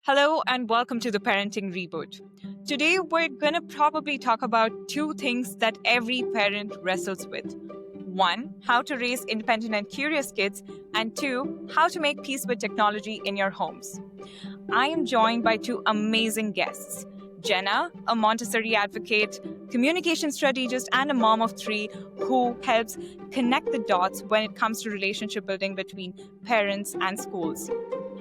Hello and welcome to the Parenting Reboot. Today we're going to probably talk about two things that every parent wrestles with. One, how to raise independent and curious kids, and two, how to make peace with technology in your homes. I am joined by two amazing guests. Jenna, a Montessori advocate, communication strategist, and a mom of three who helps connect the dots when it comes to relationship building between parents and schools.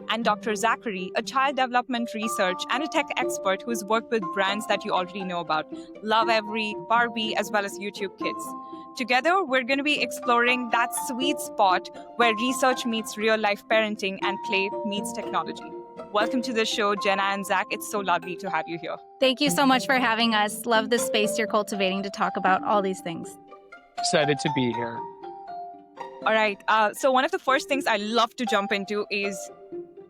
And Dr. Zachary, a child development research and a tech expert who's worked with brands that you already know about, Love Every, Barbie, as well as YouTube Kids. Together, we're going to be exploring that sweet spot where research meets real-life parenting and play meets technology. Welcome to the show, Jenna and Zach. It's so lovely to have you here. Thank you so much for having us. Love the space you're cultivating to talk about all these things. Excited to be here. All right. So one of the first things I love to jump into is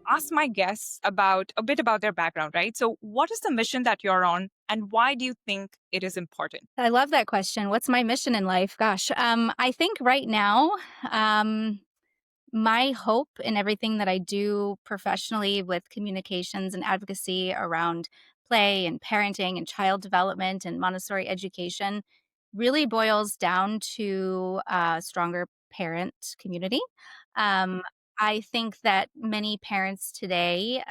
ask my guests about a bit about their background, right? So what is the mission that you're on and why do you think it is important? I love that question. What's my mission in life? Gosh, I think right now, my hope in everything that I do professionally with communications and advocacy around play and parenting and child development and Montessori education really boils down to a stronger parent community. Um, I think that many parents today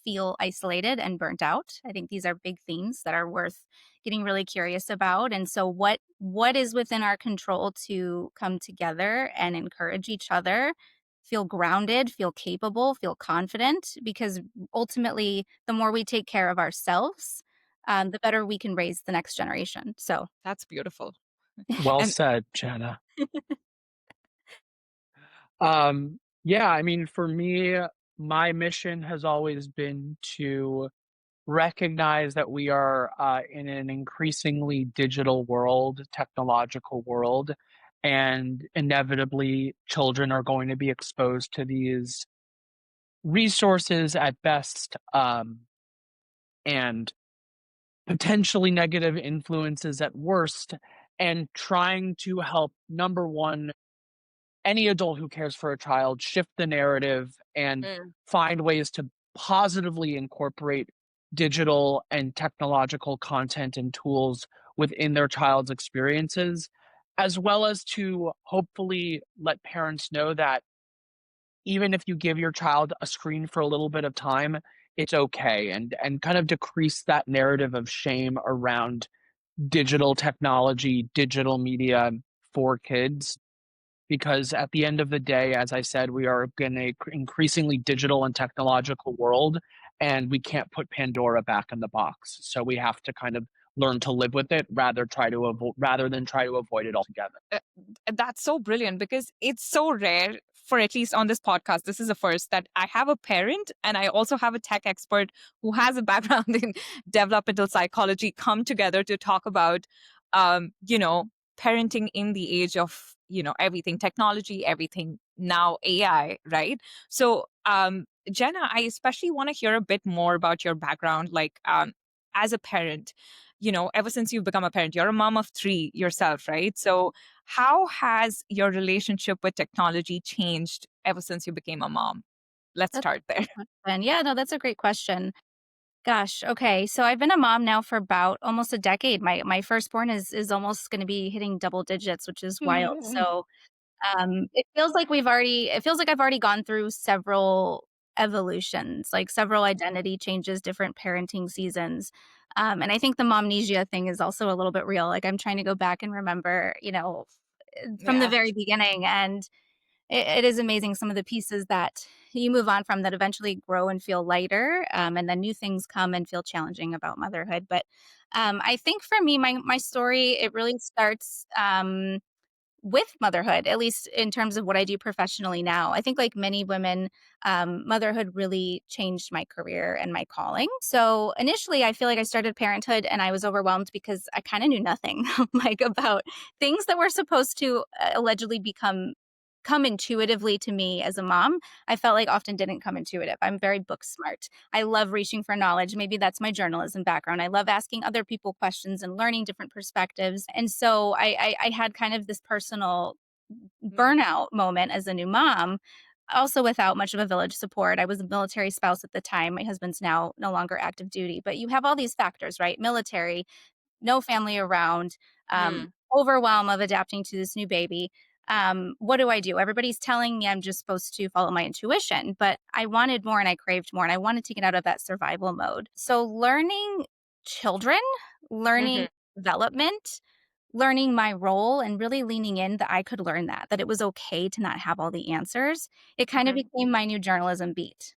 feel isolated and burnt out. I think these are big themes that are worth getting really curious about. And so, what is within our control to come together and encourage each other, feel grounded, feel capable, feel confident? Because ultimately, the more we take care of ourselves, the better we can raise the next generation. So That's beautiful. Well And said, Jenna. For me, my mission has always been to recognize that we are in an increasingly digital world, technological world, and inevitably children are going to be exposed to these resources at best, and potentially negative influences at worst, and trying to help, number one, any adult who cares for a child shift the narrative and Mm. find ways to positively incorporate digital and technological content and tools within their child's experiences, as well as to hopefully let parents know that even if you give your child a screen for a little bit of time, it's okay, and kind of decrease that narrative of shame around digital technology, digital media for kids. Because at the end of the day, as I said, we are in a increasingly digital and technological world, and we can't put Pandora back in the box. So we have to kind of learn to live with it rather than try to avoid it altogether. uh, that's so brilliant because it's so rare for at least on this podcast. This is the first that I have a parent and I also have a tech expert who has a background in developmental psychology come together to talk about, um, you know, parenting in the age of, everything technology, everything now AI, right? So, Jenna, I especially want to hear a bit more about your background, like as a parent. Ever since you've become a parent, you're a mom of three yourself, right? So, how has your relationship with technology changed ever since you became a mom? Let's that's start there. a good question. Yeah, no, that's a great question. Gosh, okay. So I've been a mom now for about almost a decade. My firstborn is almost going to be hitting double digits, which is wild. So it feels like I've already gone through several evolutions, like several identity changes, different parenting seasons. And I think the momnesia thing is also a little bit real. Like I'm trying to go back and remember, from the Yeah. very beginning. And it is amazing some of the pieces that you move on from that eventually grow and feel lighter, and then new things come and feel challenging about motherhood. But I think for me, my story, it really starts with motherhood, at least in terms of what I do professionally now. I think, like many women, motherhood really changed my career and my calling. So initially, I feel like I started parenthood and I was overwhelmed because I kind of knew nothing like about things that were supposed to allegedly come intuitively to me as a mom. I felt like often didn't come intuitive. I'm very book smart. I love reaching for knowledge. Maybe that's my journalism background. I love asking other people questions and learning different perspectives. And so I had kind of this personal Mm. burnout moment as a new mom also without much of a village support. I was a military spouse at the time. My husband's now no longer active duty, but you have all these factors, right? Military, no family around, Mm, overwhelm of adapting to this new baby. What do I do? Everybody's telling me I'm just supposed to follow my intuition, but I wanted more and I craved more and I wanted to get out of that survival mode. So learning children, learning mhm, development, learning my role and really leaning in that I could learn that it was okay to not have all the answers. It kind of mhm, became my new journalism beat.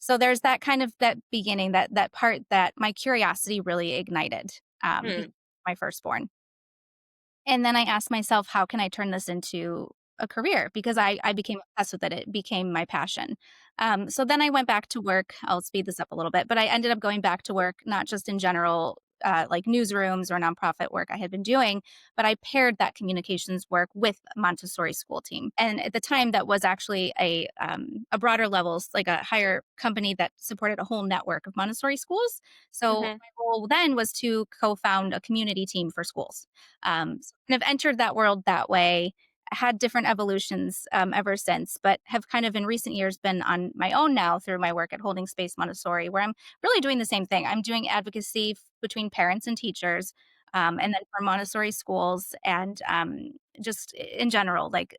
So there's that kind of that beginning, that part that my curiosity really ignited, mm, because my firstborn. And then I asked myself, how can I turn this into a career? Because I became obsessed with it. It became my passion. So then I went back to work. I'll speed this up a little bit, but I ended up going back to work, not just in general, like newsrooms or nonprofit work I had been doing, but I paired that communications work with a Montessori school team. And at the time, that was actually a broader levels, like a higher company that supported a whole network of Montessori schools. So mhm, my role then was to co-found a community team for schools. So kind of entered that world that way, had different evolutions ever since, but have kind of in recent years been on my own now through my work at Holding Space Montessori, where I'm really doing the same thing. I'm doing advocacy between parents and teachers, and then for Montessori schools, and just in general, like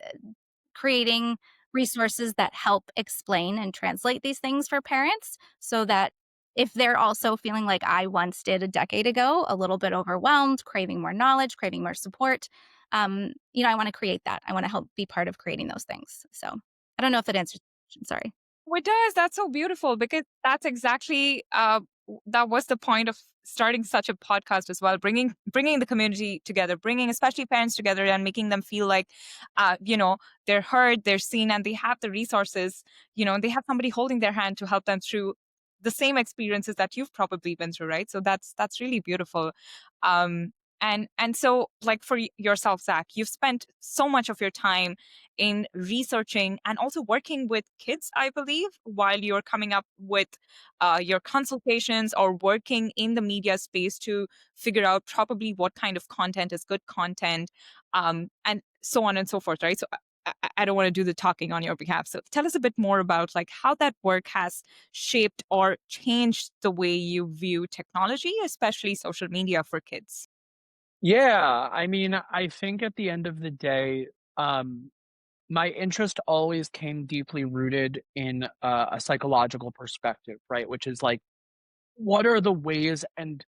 creating resources that help explain and translate these things for parents so that if they're also feeling like I once did a decade ago, a little bit overwhelmed, craving more knowledge, craving more support, I want to create that. I want to help be part of creating those things. So I don't know if that answers the question. Sorry. It does. That's so beautiful because that's exactly that was the point of starting such a podcast as well, bringing the community together, bringing especially parents together, and making them feel like, they're heard, they're seen, and they have the resources. They have somebody holding their hand to help them through the same experiences that you've probably been through, right? So that's really beautiful. Um, and so, like for yourself, Zach, you've spent so much of your time in researching and also working with kids, I believe, while you're coming up with your consultations or working in the media space to figure out probably what kind of content is good content, and so on and so forth, right? So I don't want to do the talking on your behalf. So tell us a bit more about like how that work has shaped or changed the way you view technology, especially social media for kids. Yeah, I mean, I think at the end of the day, um, my interest always came deeply rooted in a psychological perspective, right? Which is like, what are the ways and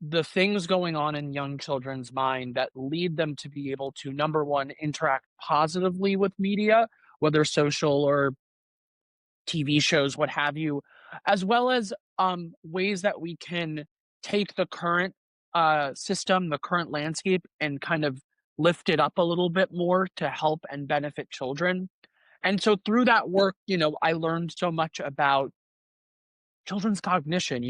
the things going on in young children's mind that lead them to be able to, number one, interact positively with media, whether social or TV shows, what have you, as well as ways that we can take the current system, the current landscape, and kind of lift it up a little bit more to help and benefit children. And so through that work, I learned so much about children's cognition.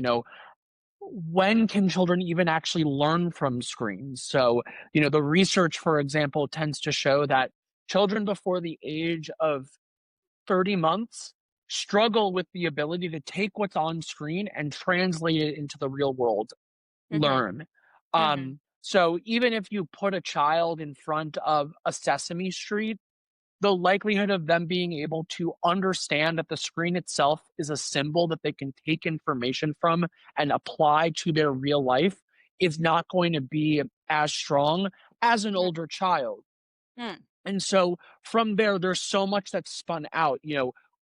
When can children even actually learn from screens? So, the research, for example, tends to show that children before the age of 30 months struggle with the ability to take what's on screen and translate it into the real world, Mm-hmm, learn. mm-hmm, So even if you put a child in front of a Sesame Street, the likelihood of them being able to understand that the screen itself is a symbol that they can take information from and apply to their real life is not going to be as strong as an older child. mm-hmm, And so from there, there's so much that's spun out.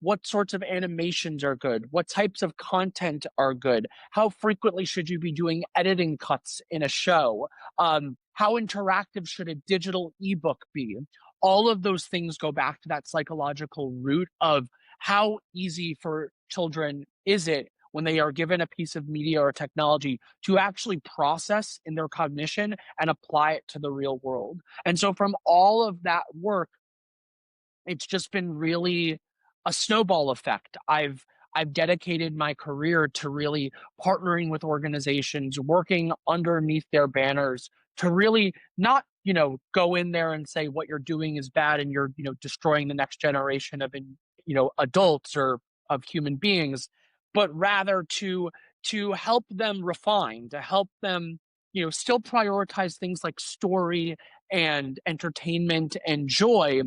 What sorts of animations are good? What types of content are good? How frequently should you be doing editing cuts in a show? How interactive should a digital ebook be? All of those things go back to that psychological root of how easy for children is it when they are given a piece of media or technology to actually process in their cognition and apply it to the real world. And so from all of that work, it's just been really a snowball effect. I've dedicated my career to really partnering with organizations, working underneath their banners to really not, go in there and say what you're doing is bad and you're, destroying the next generation of, adults or of human beings, but rather to help them refine, to help them, still prioritize things like story and entertainment and joy,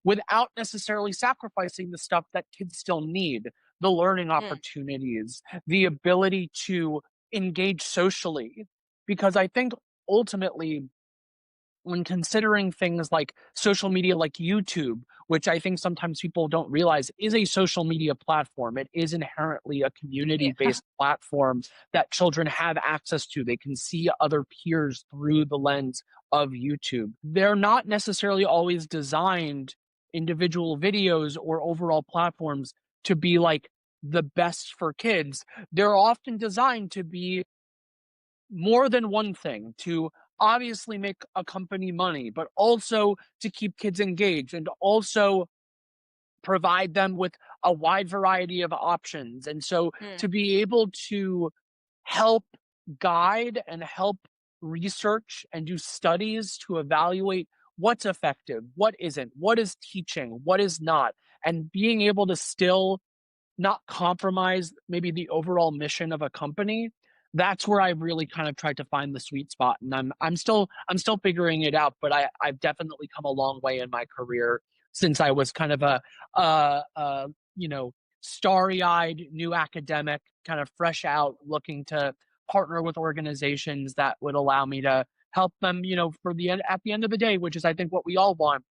without necessarily sacrificing the stuff that kids still need, the learning Mm. opportunities, the ability to engage socially. Because I think ultimately, when considering things like social media like YouTube, which I think sometimes people don't realize is a social media platform. It is inherently a Yeah. community-based platform that children have access to. They can see other peers through the lens of YouTube. They're not necessarily always designed, individual videos or overall platforms, to be like the best for kids. They're often designed to be more than one thing, to obviously make a company money, but also to keep kids engaged and also provide them with a wide variety of options. And so Mm. to be able to help guide and help research and do studies to evaluate what's effective, what isn't, what is teaching, what is not, and being able to still not compromise maybe the overall mission of a company, that's where I really kind of tried to find the sweet spot. And I'm still figuring it out, but I've definitely come a long way in my career since I was kind of a you know, starry-eyed new academic, kind of fresh out, looking to partner with organizations that would allow me to help them, for the end at the end of the day, which is I think what we all want,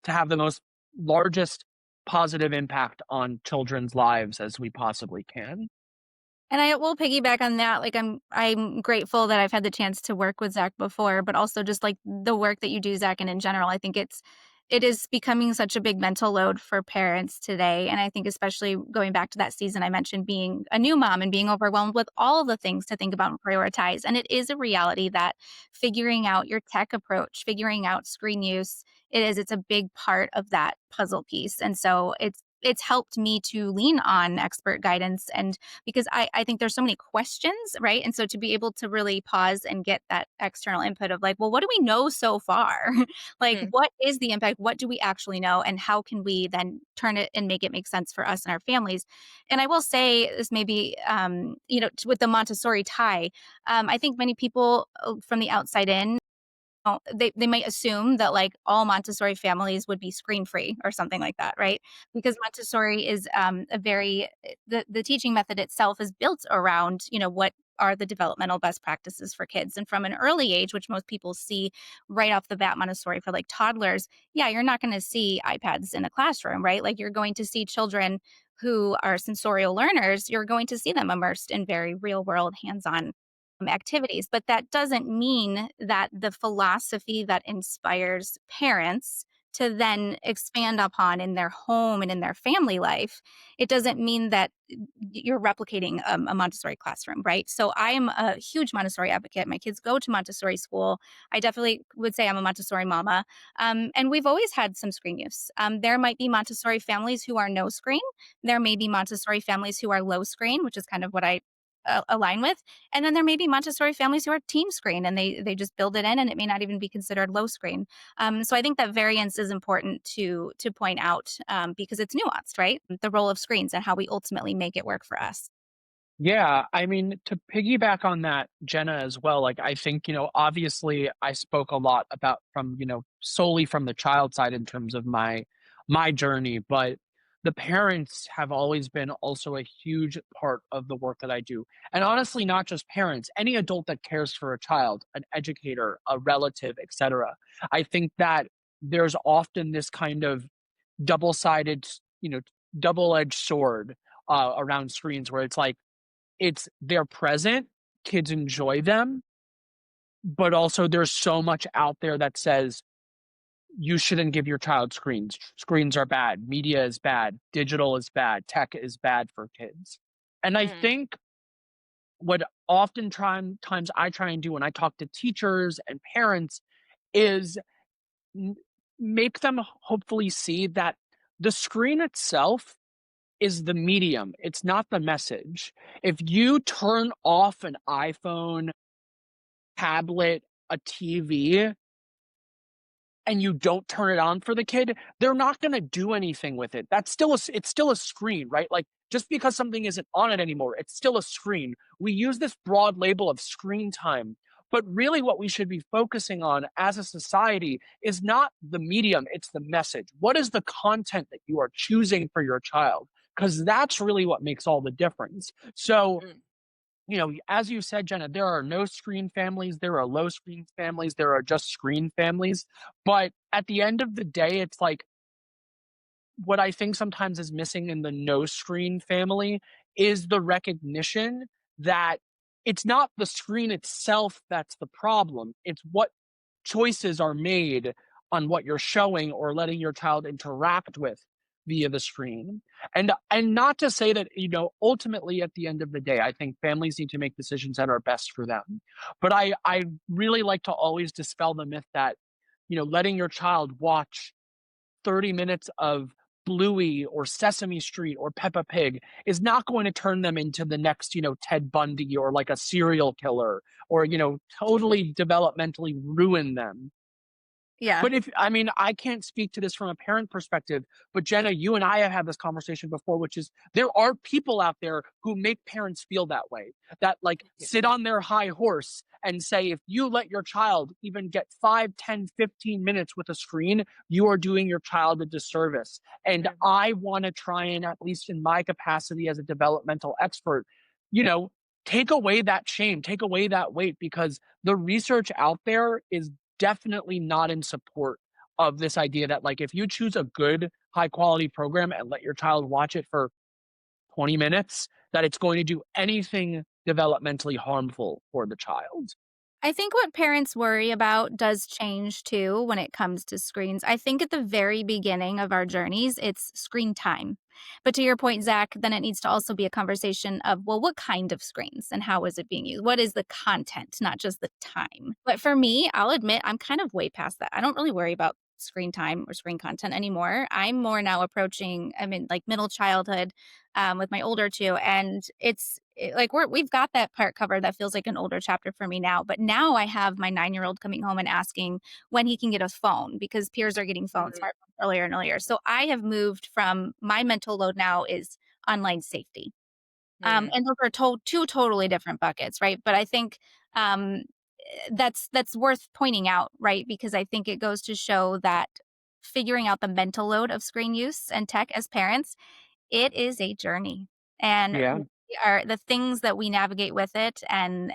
to have the most largest positive impact on children's lives as we possibly can. And I will piggyback on that. Like I'm grateful that I've had the chance to work with Zach before, but also just like the work that you do, Zach, and in general, I think it is becoming such a big mental load for parents today. And I think especially going back to that season I mentioned, being a new mom and being overwhelmed with all the things to think about and prioritize. And it is a reality that figuring out your tech approach, figuring out screen use, it's a big part of that puzzle piece. And so it's helped me to lean on expert guidance and because I think there's so many questions, right? And so to be able to really pause and get that external input of like, well, what do we know so far? Like, Mm. what is the impact? What do we actually know? And how can we then turn it and make it make sense for us and our families? And I will say this maybe, with the Montessori tie, I think many people from the outside in they might assume that like all Montessori families would be screen free or something like that, right? Because Montessori is a very the teaching method itself is built around what are the developmental best practices for kids and from an early age, which most people see right off the bat. Montessori for like toddlers, yeah, you're not going to see iPads in a classroom, right? Like you're going to see children who are sensorial learners, you're going to see them immersed in very real world hands on activities. But that doesn't mean that the philosophy that inspires parents to then expand upon in their home and in their family life, it doesn't mean that you're replicating a Montessori classroom, right? So I'm a huge Montessori advocate. My kids go to Montessori school. I definitely would say I'm a Montessori mama. And we've always had some screen use. There might be Montessori families who are no screen. There may be Montessori families who are low screen, which is kind of what I align with. And then there may be Montessori families who are team screen and they just build it in and it may not even be considered low screen. So I think that variance is important to point out because it's nuanced, right? The role of screens and how we ultimately make it work for us. Yeah, I mean, to piggyback on that, Jenna, as well, like I think, obviously I spoke a lot about from, solely from the child side in terms of my journey, but the parents have always been also a huge part of the work that I do. And honestly, not just parents, any adult that cares for a child, an educator, a relative, etc. I think that there's often this kind of double-sided, you know, double-edged sword around screens where it's like they're present, kids enjoy them, but also there's so much out there that says you shouldn't give your child screens. Screens are bad, media is bad, digital is bad, tech is bad for kids. And I Mm. think what times I try and do when I talk to teachers and parents is m- make them hopefully see that the screen itself is the medium, it's not the message. If you turn off an iPhone, tablet, a TV, and you don't turn it on for the kid, they're not gonna do anything with it. It's still a screen, right? Like, just because something isn't on it anymore, it's still a screen. We use this broad label of screen time, But really, what we should be focusing on as a society is not the medium, it's the message. What is the content that you are choosing for your child? Because that's really what makes all the difference. So, Mm. as you said, Jenna, there are no screen families, there are low screen families, there are just screen families. But at the end of the day, it's like what I think sometimes is missing in the no screen family is the recognition that it's not the screen itself that's the problem. It's what choices are made on what you're showing or letting your child interact with via the screen. And not to say that, ultimately at the end of the day, I think families need to make decisions that are best for them. But I really like to always dispel the myth that, letting your child watch 30 minutes of Bluey or Sesame Street or Peppa Pig is not going to turn them into the next, Ted Bundy or like a serial killer or, totally developmentally ruin them. Yeah. But I can't speak to this from a parent perspective, but Jenna, you and I have had this conversation before, which is there are people out there who make parents feel that way, that like Yeah. sit on their high horse and say, if you let your child even get 5, 10, 15 minutes with a screen, you are doing your child a disservice. And Mhm. I want to try and, at least in my capacity as a developmental expert, you know, take away that shame, take away that weight, because the research out there is definitely not in support of this idea that, like, if you choose a good high quality program and let your child watch it for 20 minutes, that it's going to do anything developmentally harmful for the child. I think what parents worry about does change too when it comes to screens. I think at the very beginning of our journeys, it's screen time. But to your point, Zach, then it needs to also be a conversation of, well, what kind of screens and how is it being used? What is the content, not just the time? But for me, I'll admit I'm kind of way past that. I don't really worry about screen time or screen content anymore. I'm more now approaching, I mean, like middle childhood with my older two. And like we've got that part covered. That feels like an older chapter for me now. But now I have my 9-year-old coming home and asking when he can get a phone because peers are getting phones, Mhm. smartphones earlier and earlier. So I have moved from my mental load now is online safety. Mm. And those are two totally different buckets, right? But I think that's worth pointing out, right? Because I think it goes to show that figuring out the mental load of screen use and tech as parents, it is a journey, and Yeah. we are the things that we navigate with it, and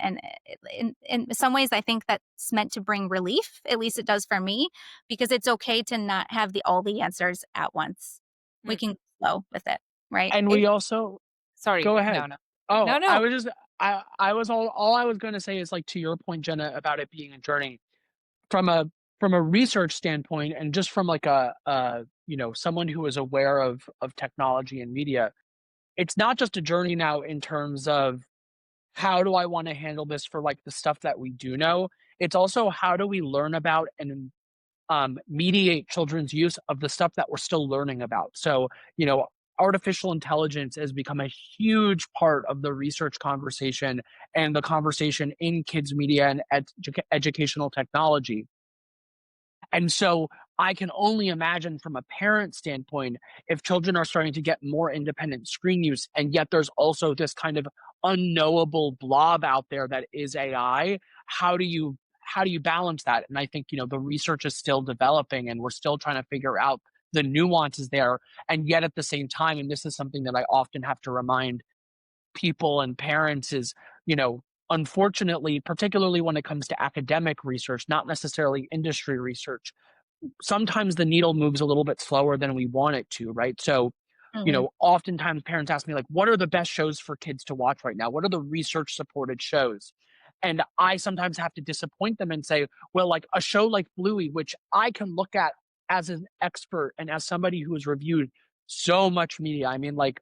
in some ways, I think that's meant to bring relief, at least it does for me, because it's okay to not have all the answers at once. We Mm. can flow with it, right? And we It, also sorry, go no, ahead. no, Oh, no, I no. was just I was all I was going to say is, like, to your point, Jenna, about it being a journey from a research standpoint, and just from like someone who is aware of technology and media. It's not just a journey now in terms of how do I want to handle this for, like, the stuff that we do know. It's also how do we learn about and mediate children's use of the stuff that we're still learning about. So, artificial intelligence has become a huge part of the research conversation and the conversation in kids media and educational technology. And so I can only imagine from a parent standpoint, if children are starting to get more independent screen use, and yet there's also this kind of unknowable blob out there that is AI, how do you balance that? And I think, the research is still developing and we're still trying to figure out the nuances there. And yet at the same time, and this is something that I often have to remind people and parents is, unfortunately, particularly when it comes to academic research, not necessarily industry research, sometimes the needle moves a little bit slower than we want it to, right? So, Mhm. oftentimes parents ask me, like, what are the best shows for kids to watch right now? What are the research supported shows? And I sometimes have to disappoint them and say, well, like a show like Bluey, which I can look at as an expert and as somebody who has reviewed so much media. I mean, like,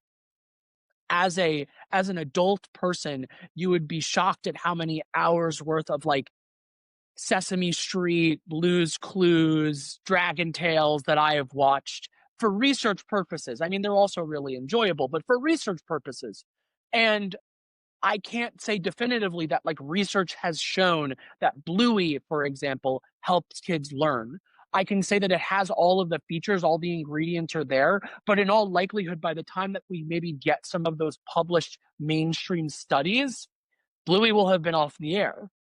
as an adult person, you would be shocked at how many hours worth of, like, Sesame Street, Blue's Clues, Dragon Tales that I have watched for research purposes. I mean, they're also really enjoyable, but for research purposes. And I can't say definitively that, like, research has shown that Bluey, for example, helps kids learn. I can say that it has all of the features, all the ingredients are there, but in all likelihood, by the time that we maybe get some of those published mainstream studies, Bluey will have been off the air.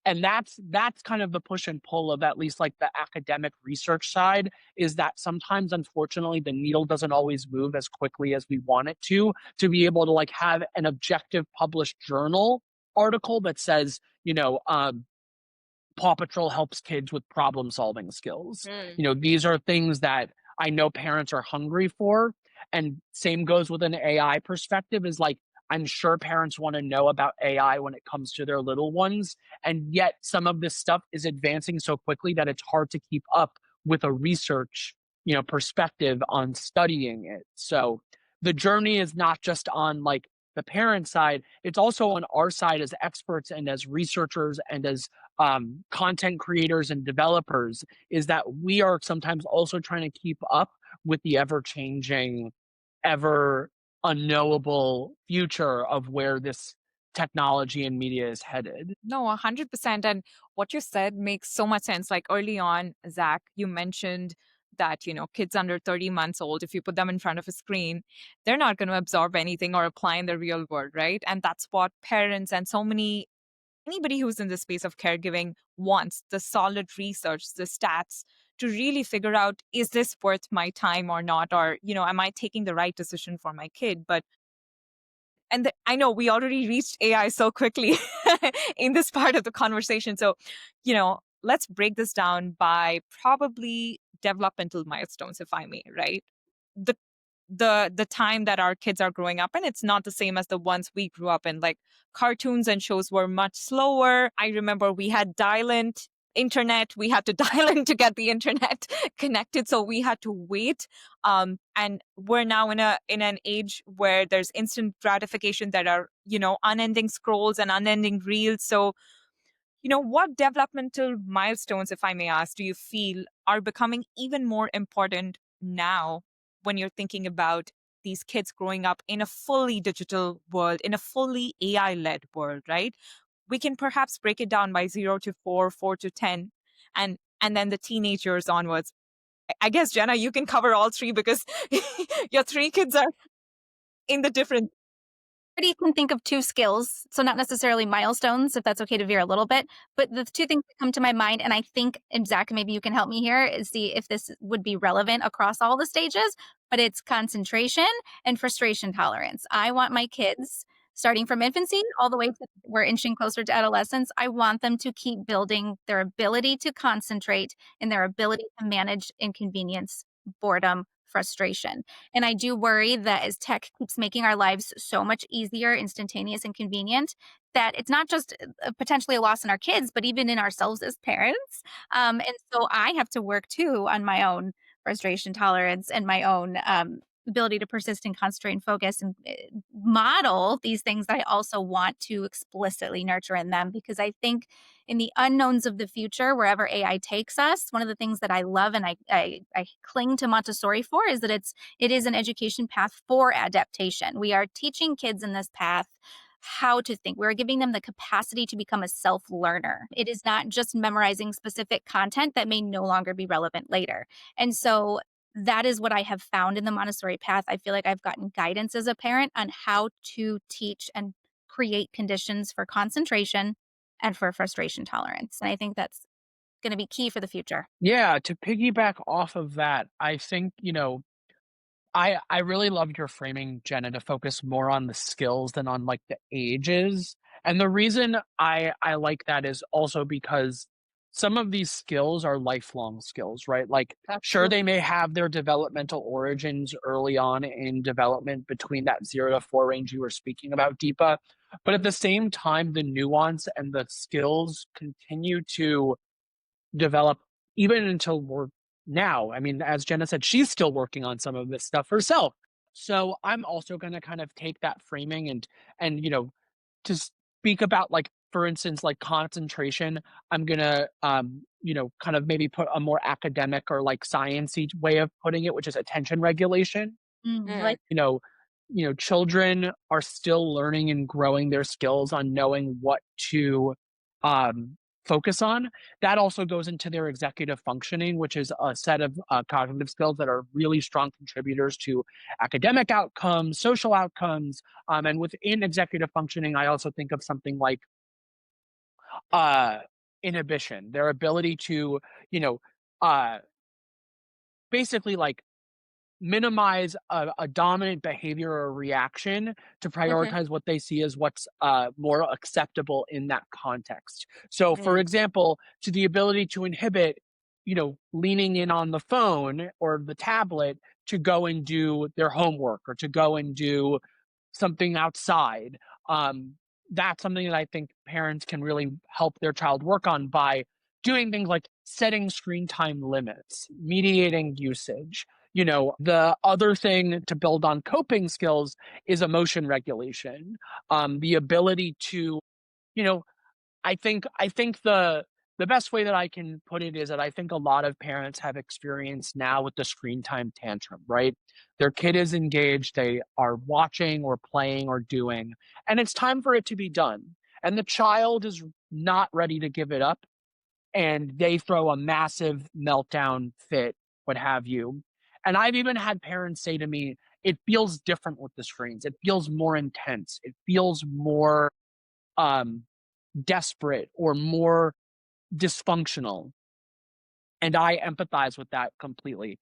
And that's kind of the push and pull of at least like the academic research side, is that sometimes unfortunately the needle doesn't always move as quickly as we want it to be able to like have an objective published journal article that says, Paw Patrol helps kids with problem solving skills. Mm. These are things that I know parents are hungry for. And same goes with an AI perspective, is like, I'm sure parents want to know about AI when it comes to their little ones. And yet some of this stuff is advancing so quickly that it's hard to keep up with a research, perspective on studying it. So the journey is not just on like the parent side, it's also on our side as experts and as researchers and as content creators and developers, is that we are sometimes also trying to keep up with the ever changing, ever unknowable future of where this technology and media is headed. No, 100%. And what you said makes so much sense. Like early on, Zach, you mentioned that, kids under 30 months old, if you put them in front of a screen, they're not going to absorb anything or apply in the real world, right? And that's what parents and anybody who's in the space of caregiving wants: the solid research, the stats to really figure out, is this worth my time or not? Or, am I taking the right decision for my kid? But I know we already reached AI so quickly in this part of the conversation. So, let's break this down by probably developmental milestones, if I may, right? The the time that our kids are growing up, and it's not the same as the ones we grew up in. Like, cartoons and shows were much slower. I remember we had dial-in internet. We had to dial in to get the internet connected, so we had to wait. And we're now in an age where there's instant gratification that are, unending scrolls and unending reels. So, what developmental milestones, if I may ask, do you feel are becoming even more important now when you're thinking about these kids growing up in a fully digital world, in a fully AI-led world, right? We can perhaps break it down by 0 to 4, 4 to 10, and then the teenagers onwards. I guess, Jenna, you can cover all three because your three kids are in the different. You can think of two skills, so not necessarily milestones, if that's okay to veer a little bit. But the two things that come to my mind, and I think, and Zach, maybe you can help me here, is see if this would be relevant across all the stages, but it's concentration and frustration tolerance. I want my kids, starting from infancy all the way to we're inching closer to adolescence, I want them to keep building their ability to concentrate and their ability to manage inconvenience, boredom, frustration. And I do worry that as tech keeps making our lives so much easier, instantaneous, and convenient, that it's not just potentially a loss in our kids, but even in ourselves as parents. And so I have to work too on my own frustration tolerance and my own ability to persist and concentrate and focus and model these things that I also want to explicitly nurture in them, because I think in the unknowns of the future, wherever AI takes us, one of the things that I love and I cling to Montessori for is that it is an education path for adaptation. We are teaching kids in this path how to think. We're giving them the capacity to become a self-learner. It is not just memorizing specific content that may no longer be relevant later. And so that is what I have found in the Montessori path. I feel like I've gotten guidance as a parent on how to teach and create conditions for concentration and for frustration tolerance. And I think that's going to be key for the future. Yeah, to piggyback off of that, I think, I really loved your framing, Jenna, to focus more on the skills than on like the ages. And the reason I like that is also because some of these skills are lifelong skills, right? Like, sure, they may have their developmental origins early on in development between that 0 to 4 range you were speaking about, Deepa. But at the same time, the nuance and the skills continue to develop even until we're now. I mean, as Jenna said, she's still working on some of this stuff herself. So I'm also going to kind of take that framing and to speak about, like, for instance, like concentration. I'm going to kind of maybe put a more academic or like sciencey way of putting it, which is attention regulation. Like, Children are still learning and growing their skills on knowing what to um, focus on. That also goes into their executive functioning, which is a set of cognitive skills that are really strong contributors to academic outcomes, social outcomes. And within executive functioning, I also think of something like inhibition, their ability to, you know, uh, basically like minimize a dominant behavior or reaction to Mhm. prioritize what they see as what's more acceptable in that context. So, for Mm. example, to the ability to inhibit, leaning in on the phone or the tablet to go and do their homework or to go and do something outside. Um, that's something that I think parents can really help their child work on by doing things like setting screen time limits, mediating usage. The other thing to build on coping skills is emotion regulation, the ability to, you know, I think the best way that I can put it is that I think a lot of parents have experience now with the screen time tantrum, right? Their kid is engaged, they are watching or playing or doing, and it's time for it to be done. And the child is not ready to give it up, and they throw a massive meltdown fit, what have you. And I've even had parents say to me, it feels different with the screens. It feels more intense. It feels more um desperate or more dysfunctional. And I empathize with that completely.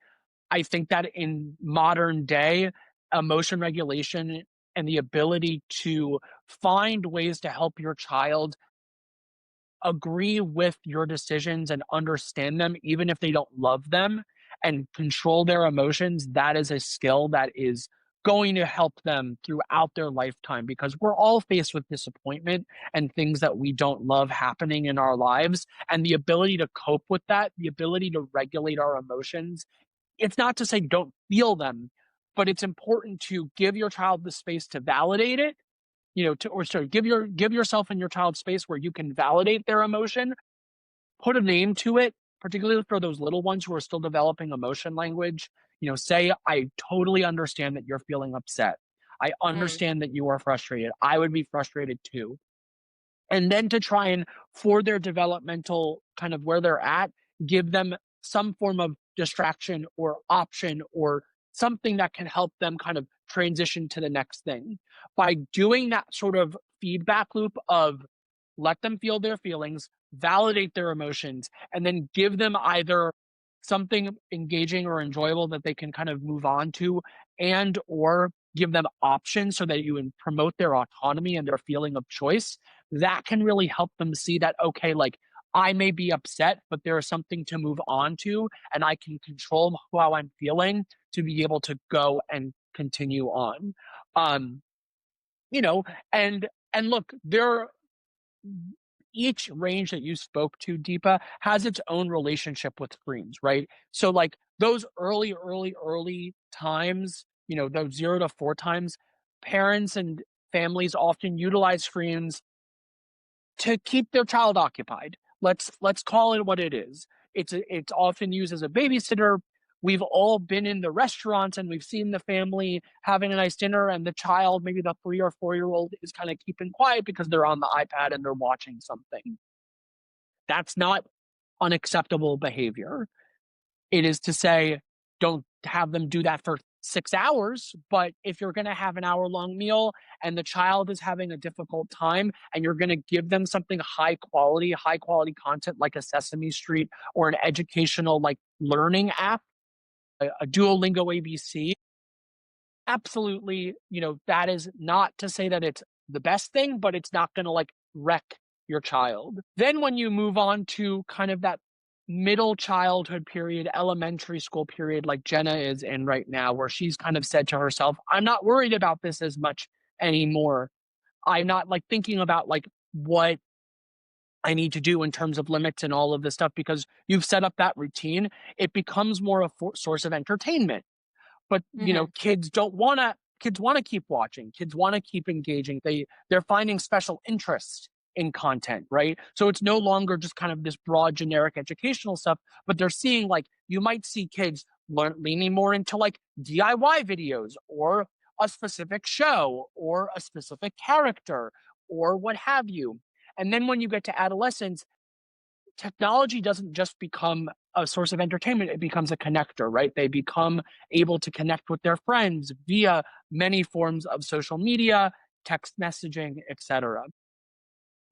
I think that in modern day, emotion regulation and the ability to find ways to help your child agree with your decisions and understand them, even if they don't love them, and control their emotions, that is a skill that is going to help them throughout their lifetime because we're all faced with disappointment and things that we don't love happening in our lives. And the ability to cope with that, the ability to regulate our emotions, it's not to say don't feel them, but it's important to give your child the space to validate it, give yourself and your child space where you can validate their emotion, put a name to it, particularly for those little ones who are still developing emotion language. Say, I totally understand that you're feeling upset. I Mm. understand that you are frustrated. I would be frustrated too. And then to try and, for their developmental kind of where they're at, give them some form of distraction or option or something that can help them kind of transition to the next thing. By doing that sort of feedback loop of let them feel their feelings, validate their emotions, and then give them either something engaging or enjoyable that they can kind of move on to, and or give them options so that you can promote their autonomy and their feeling of choice. That can really help them see that, okay, like, I may be upset, but there is something to move on to, and I can control how I'm feeling to be able to go and continue on. Um, you know, and look, each range that you spoke to, Deepa, has its own relationship with screens, right? So, like those early times, those 0 to 4 times, parents and families often utilize screens to keep their child occupied. Let's call it what it is. It's often used as a babysitter. We've all been in the restaurants and we've seen the family having a nice dinner, and the child, maybe the 3 or 4-year-old, is kind of keeping quiet because they're on the iPad and they're watching something. That's not unacceptable behavior. It is to say, don't have them do that for 6 hours, but if you're going to have an hour-long meal and the child is having a difficult time and you're going to give them something high quality content like a Sesame Street or an educational, like, learning app, a Duolingo ABC, absolutely, that is not to say that it's the best thing, but it's not going to, like, wreck your child. Then when you move on to kind of that middle childhood period, elementary school period, like Jenna is in right now, where she's kind of said to herself, I'm not worried about this as much anymore. I'm not, like, thinking about, like, what I need to do in terms of limits and all of this stuff because you've set up that routine. It becomes more a source of entertainment. But, Mhm. kids wanna keep watching, kids wanna keep engaging, they're finding special interest in content, right? So it's no longer just kind of this broad generic educational stuff, but they're seeing, like, you might see kids leaning more into, like, DIY videos or a specific show or a specific character or what have you. And then when you get to adolescence, technology doesn't just become a source of entertainment, it becomes a connector, right? They become able to connect with their friends via many forms of social media, text messaging, etc.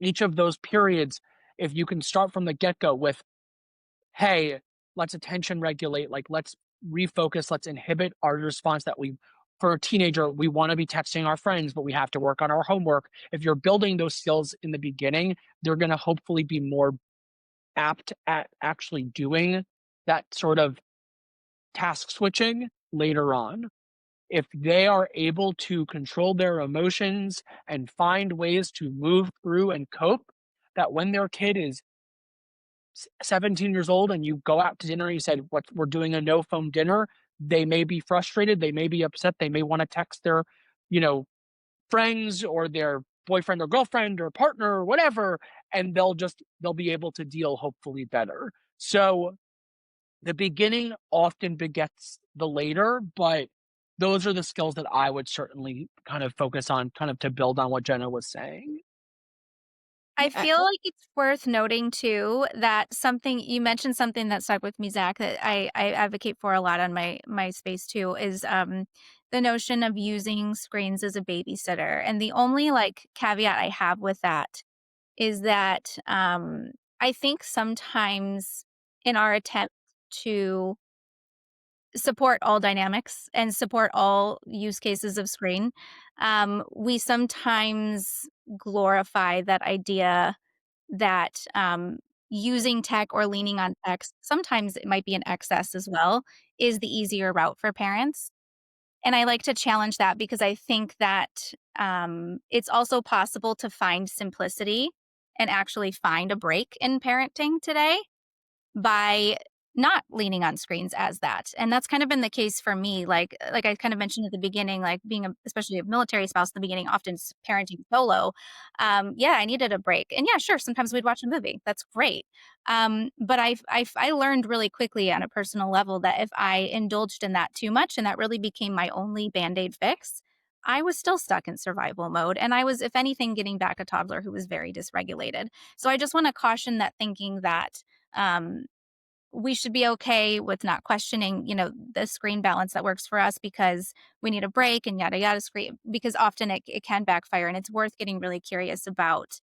Each of those periods if you can start from the get-go with, hey, let's attention regulate, like let's refocus, let's inhibit our response that we, for a teenager, we want to be texting our friends, but we have to work on our homework. If you're building those skills in the beginning, they're going to hopefully be more apt at actually doing that sort of task switching later on. If they are able to control their emotions and find ways to move through and cope, that when their kid is 17 years old and you go out to dinner and you said, what, we're doing a no phone dinner, they may be frustrated, they may be upset, they may want to text their, you know, friends or their boyfriend or girlfriend or partner or whatever, and they'll be able to deal hopefully better. So the beginning often begets the later, but those are the skills that I would certainly kind of focus on, kind of to build on what Jenna was saying. I Yeah. feel like it's worth noting too that something you mentioned something that stuck with me, Zach, that I advocate for a lot on my space too is the notion of using screens as a babysitter. And the only like caveat I have with that is that I think sometimes in our attempt to support all dynamics and support all use cases of screen, we sometimes glorify that idea that using tech or leaning on tech, sometimes it might be an excess as well, is the easier route for parents. And I like to challenge that because I think that it's also possible to find simplicity and actually find a break in parenting today by not leaning on screens as that. And that's kind of been the case for me. Like I kind of mentioned at the beginning, like being especially a military spouse in the beginning, often parenting solo. Yeah, I needed a break. And yeah, sure, sometimes we'd watch a movie. That's great. But I learned really quickly on a personal level that if I indulged in that too much and that really became my only band-aid fix, I was still stuck in survival mode. And I was, if anything, getting back a toddler who was very dysregulated. So I just want to caution that thinking that um, we should be okay with not questioning, the screen balance that works for us because we need a break and yada yada screen because often it can backfire and it's worth getting really curious about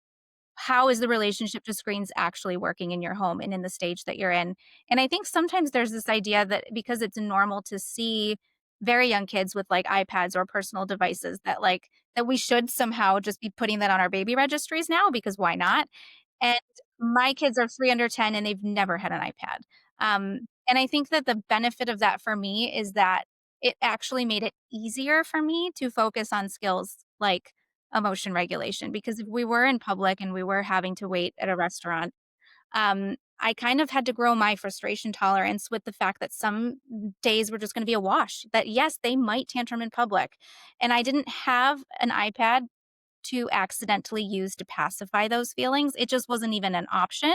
how is the relationship to screens actually working in your home and in the stage that you're in. And I think sometimes there's this idea that because it's normal to see very young kids with like iPads or personal devices that we should somehow just be putting that on our baby registries now because why not? And my kids are 3 under 10 and they've never had an iPad. And I think that the benefit of that for me is that it actually made it easier for me to focus on skills like emotion regulation, because if we were in public and we were having to wait at a restaurant, I kind of had to grow my frustration tolerance with the fact that some days were just gonna be a wash, that yes, they might tantrum in public, and I didn't have an iPad to accidentally use to pacify those feelings. It just wasn't even an option.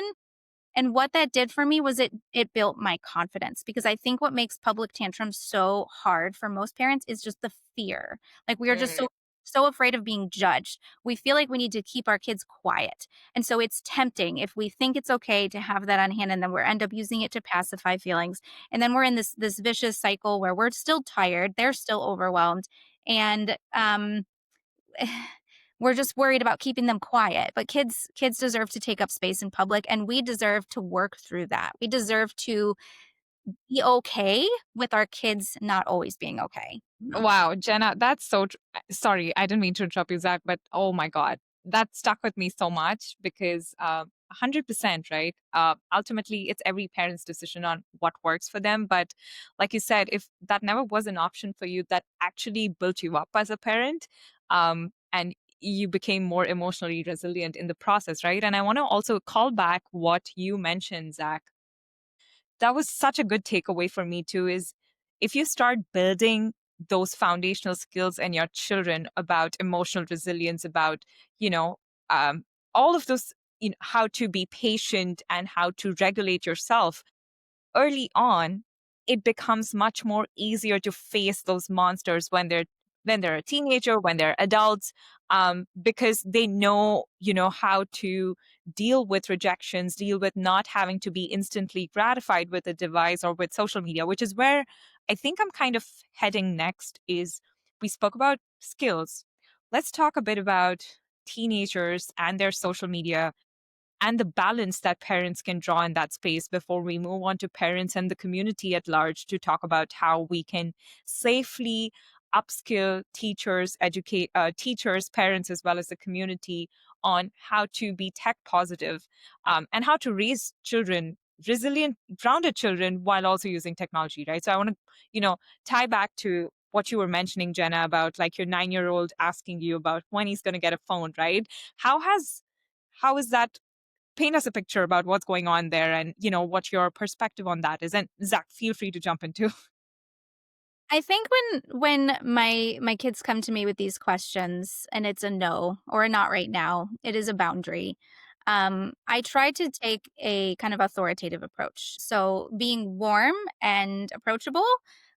And what that did for me was it built my confidence because I think what makes public tantrums so hard for most parents is just the fear. Like we are just so afraid of being judged. We feel like we need to keep our kids quiet. And so it's tempting if we think it's okay to have that on hand and then we end up using it to pacify feelings. And then we're in this vicious cycle where we're still tired, they're still overwhelmed, and we're just worried about keeping them quiet. But kids deserve to take up space in public and we deserve to work through that. We deserve to be okay with our kids not always being okay. Wow, Jenna, that's so sorry, I didn't mean to interrupt you, Zach, but oh my God, that stuck with me so much because 100%, right? Ultimately, it's every parent's decision on what works for them. But like you said, if that never was an option for you, that actually built you up as a parent, and you became more emotionally resilient in the process, right? And I want to also call back what you mentioned, Zach. That was such a good takeaway for me too, is if you start building those foundational skills in your children about emotional resilience, about, you know, all of those, how to be patient and how to regulate yourself early on, it becomes much more easier to face those monsters when they're a teenager, when they're adults, because they know, how to deal with rejections, deal with not having to be instantly gratified with a device or with social media, which is where I think I'm kind of heading next. Is we spoke about skills. Let's talk a bit about teenagers and their social media and the balance that parents can draw in that space before we move on to parents and the community at large to talk about how we can safely upskill teachers, educate teachers, parents, as well as the community on how to be tech positive, and how to raise children, resilient, grounded children, while also using technology, right? So I want to, tie back to what you were mentioning, Jenna, about like your 9-year-old asking you about when he's going to get a phone, right? How has how is that, paint us a picture about what's going on there, and what your perspective on that is. And Zach, feel free to jump into. I think when my kids come to me with these questions and it's a no or a not right now, it is a boundary. I try to take a kind of authoritative approach. So being warm and approachable,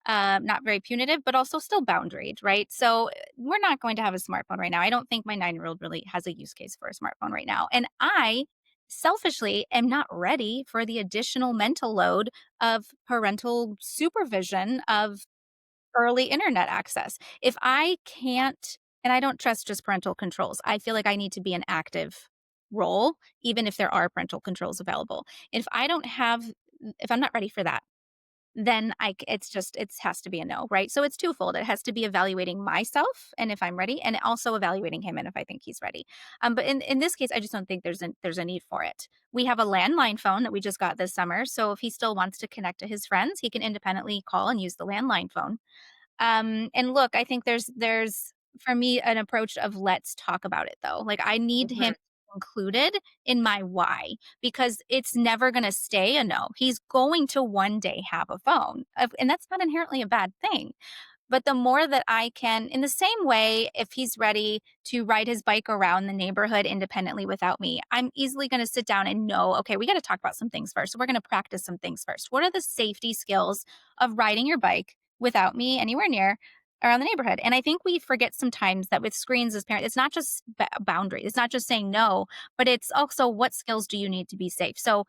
not very punitive, but also still boundaried, right? So we're not going to have a smartphone right now. I don't think my 9-year-old really has a use case for a smartphone right now. And I selfishly am not ready for the additional mental load of parental supervision of early internet access. If I can't, and I don't trust just parental controls, I feel like I need to be an active role, even if there are parental controls available. If I don't have, if I'm not ready for that, then it's just, it has to be a no, right? So it's twofold. It has to be evaluating myself and if I'm ready, and also evaluating him and if I think he's ready. But in this case, I just don't think there's a need for it. We have a landline phone that we just got this summer. So if he still wants to connect to his friends, he can independently call and use the landline phone. And look, I think there's for me an approach of let's talk about it though. Like I need him included in my why because it's never going to stay a no. He's going to one day have a phone. And that's not inherently a bad thing. But the more that I can, in the same way, if he's ready to ride his bike around the neighborhood independently without me, I'm easily going to sit down and know, okay, we got to talk about some things first. We're going to practice some things first. What are the safety skills of riding your bike without me anywhere near around the neighborhood? And I think we forget sometimes that with screens as parents, it's not just boundaries, it's not just saying no, but it's also what skills do you need to be safe. So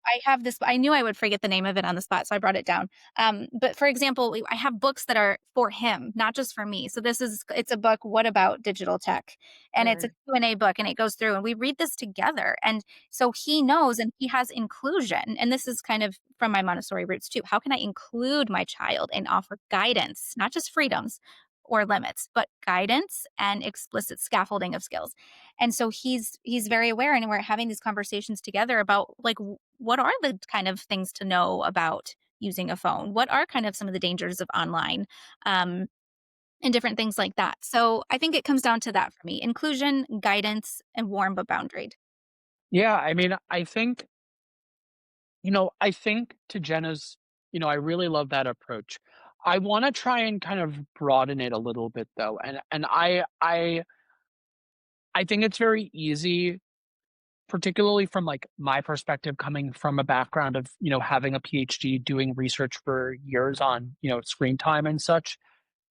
I have this, I knew I would forget the name of it on the spot, so I brought it down. But for example, I have books that are for him, not just for me. So it's a book, What About Digital Tech? And it's a Q&A book and it goes through and we read this together. And so he knows and he has inclusion. And this is kind of from my Montessori roots too. How can I include my child and offer guidance, not just freedoms or limits, but guidance and explicit scaffolding of skills? And so he's very aware, and we're having these conversations together about like what are the kind of things to know about using a phone? What are kind of some of the dangers of online, and different things like that? So I think it comes down to that for me: inclusion, guidance, and warm but boundaried. Yeah, I mean, I think to Jenna's, I really love that approach. I want to try and kind of broaden it a little bit though. And I think it's very easy, particularly from like my perspective coming from a background of, having a PhD doing research for years on, screen time and such,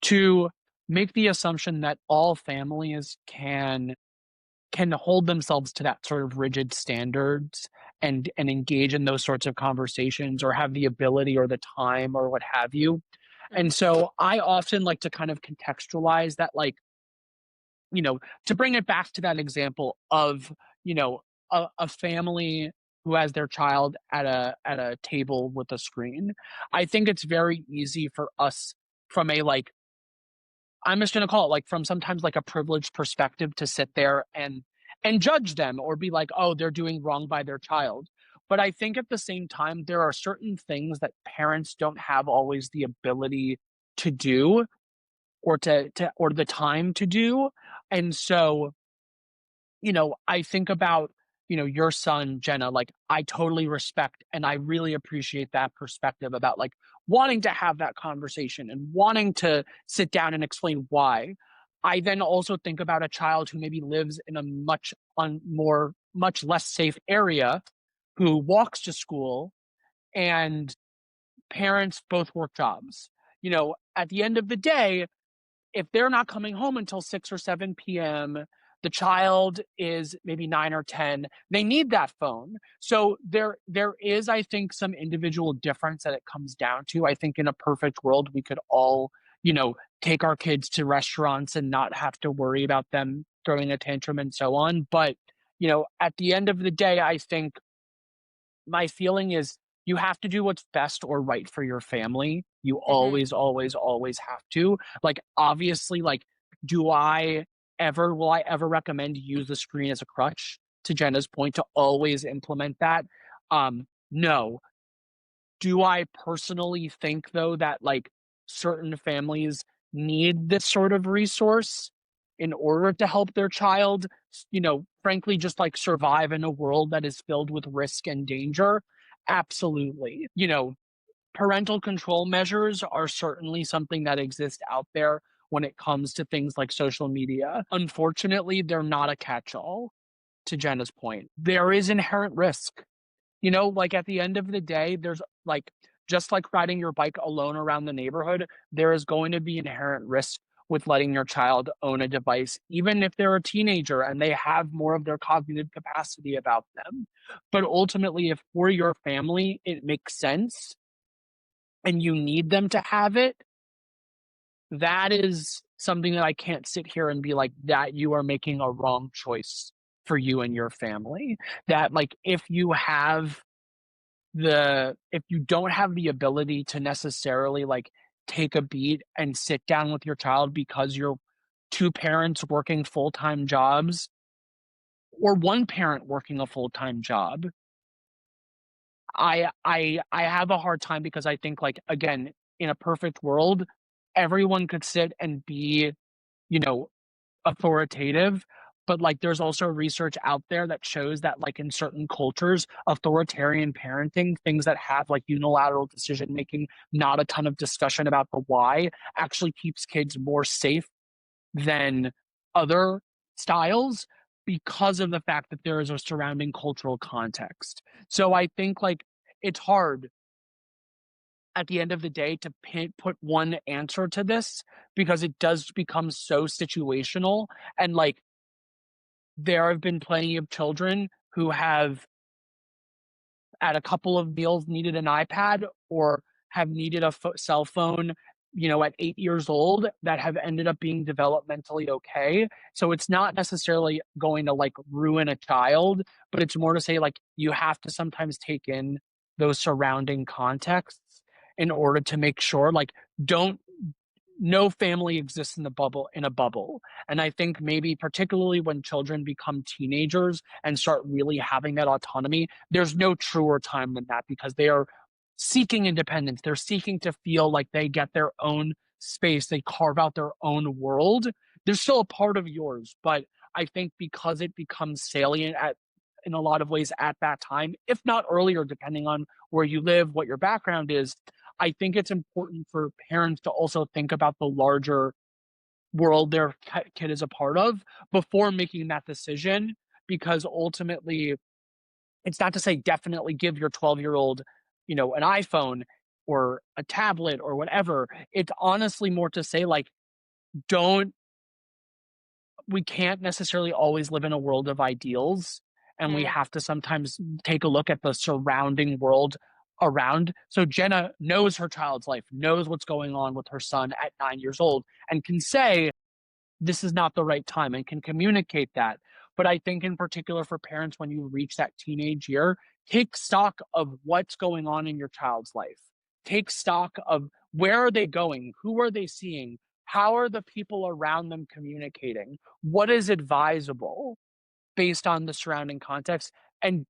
to make the assumption that all families can hold themselves to that sort of rigid standards and engage in those sorts of conversations or have the ability or the time or what have you. And so I often like to kind of contextualize that, like, to bring it back to that example of, a family who has their child at a table with a screen. I think it's very easy for us from a like I'm just gonna call it like from sometimes like a privileged perspective to sit there and judge them or be like, oh, they're doing wrong by their child. But I think at the same time, there are certain things that parents don't have always the ability to do or to or the time to do. And so I think about, your son, Jenna, like I totally respect and I really appreciate that perspective about like wanting to have that conversation and wanting to sit down and explain why. I then also think about a child who maybe lives in a much less safe area who walks to school and parents both work jobs. At the end of the day, if they're not coming home until 6 or 7 p.m., the child is maybe 9 or 10, they need that phone. So there is, I think, some individual difference that it comes down to. I think in a perfect world, we could all, take our kids to restaurants and not have to worry about them throwing a tantrum and so on. But At the end of the day, I think my feeling is you have to do what's best or right for your family. You Mhm. always, always, always have to. Like, obviously, like, will I ever recommend you use the screen as a crutch? To Jenna's point, to always implement that? No. Do I personally think, though, that, like, certain families need this sort of resource in order to help their child, frankly, just, like, survive in a world that is filled with risk and danger? Absolutely. Parental control measures are certainly something that exists out there when it comes to things like social media. Unfortunately, they're not a catch-all, to Jenna's point. There is inherent risk. Like, at the end of the day, there's, like, just like riding your bike alone around the neighborhood, there is going to be inherent risk with letting your child own a device, even if they're a teenager and they have more of their cognitive capacity about them. But ultimately, if for your family it makes sense and you need them to have it, that is something that I can't sit here and be like, that you are making a wrong choice for you and your family. That, like, if you don't have the ability to necessarily, like, take a beat and sit down with your child because you're two parents working full-time jobs or one parent working a full-time job, I have a hard time, because I think, like, again, in a perfect world, everyone could sit and be, you know, authoritative, but, like, there's also research out there that shows that, like, in certain cultures, authoritarian parenting, things that have, like, unilateral decision making, not a ton of discussion about the why, actually keeps kids more safe than other styles, because of the fact that there is a surrounding cultural context. So I think, like, it's hard at the end of the day to put one answer to this, because it does become so situational. And, like, there have been plenty of children who have, at a couple of meals, needed an iPad or have needed a cell phone, at 8 years old, that have ended up being developmentally okay. So it's not necessarily going to, like, ruin a child, but it's more to say, like, you have to sometimes take in those surrounding contexts in order to make sure, like, don't no family exists in a bubble. And I think maybe particularly when children become teenagers and start really having that autonomy, there's no truer time than that, because they are seeking independence. They're seeking to feel like they get their own space, they carve out their own world. They're still a part of yours, but I think because it becomes salient in a lot of ways at that time, if not earlier, depending on where you live, what your background is, I think it's important for parents to also think about the larger world their kid is a part of before making that decision, because ultimately, it's not to say definitely give your 12-year-old, an iPhone or a tablet or whatever. It's honestly more to say, like, don't we can't necessarily always live in a world of ideals, and we Mm. have to sometimes take a look at the surrounding world around. So Jenna knows her child's life, knows what's going on with her son at 9 years old, and can say, this is not the right time, and can communicate that. But I think in particular for parents, when you reach that teenage year, take stock of what's going on in your child's life. Take stock of where are they going? Who are they seeing? How are the people around them communicating? What is advisable based on the surrounding context? And,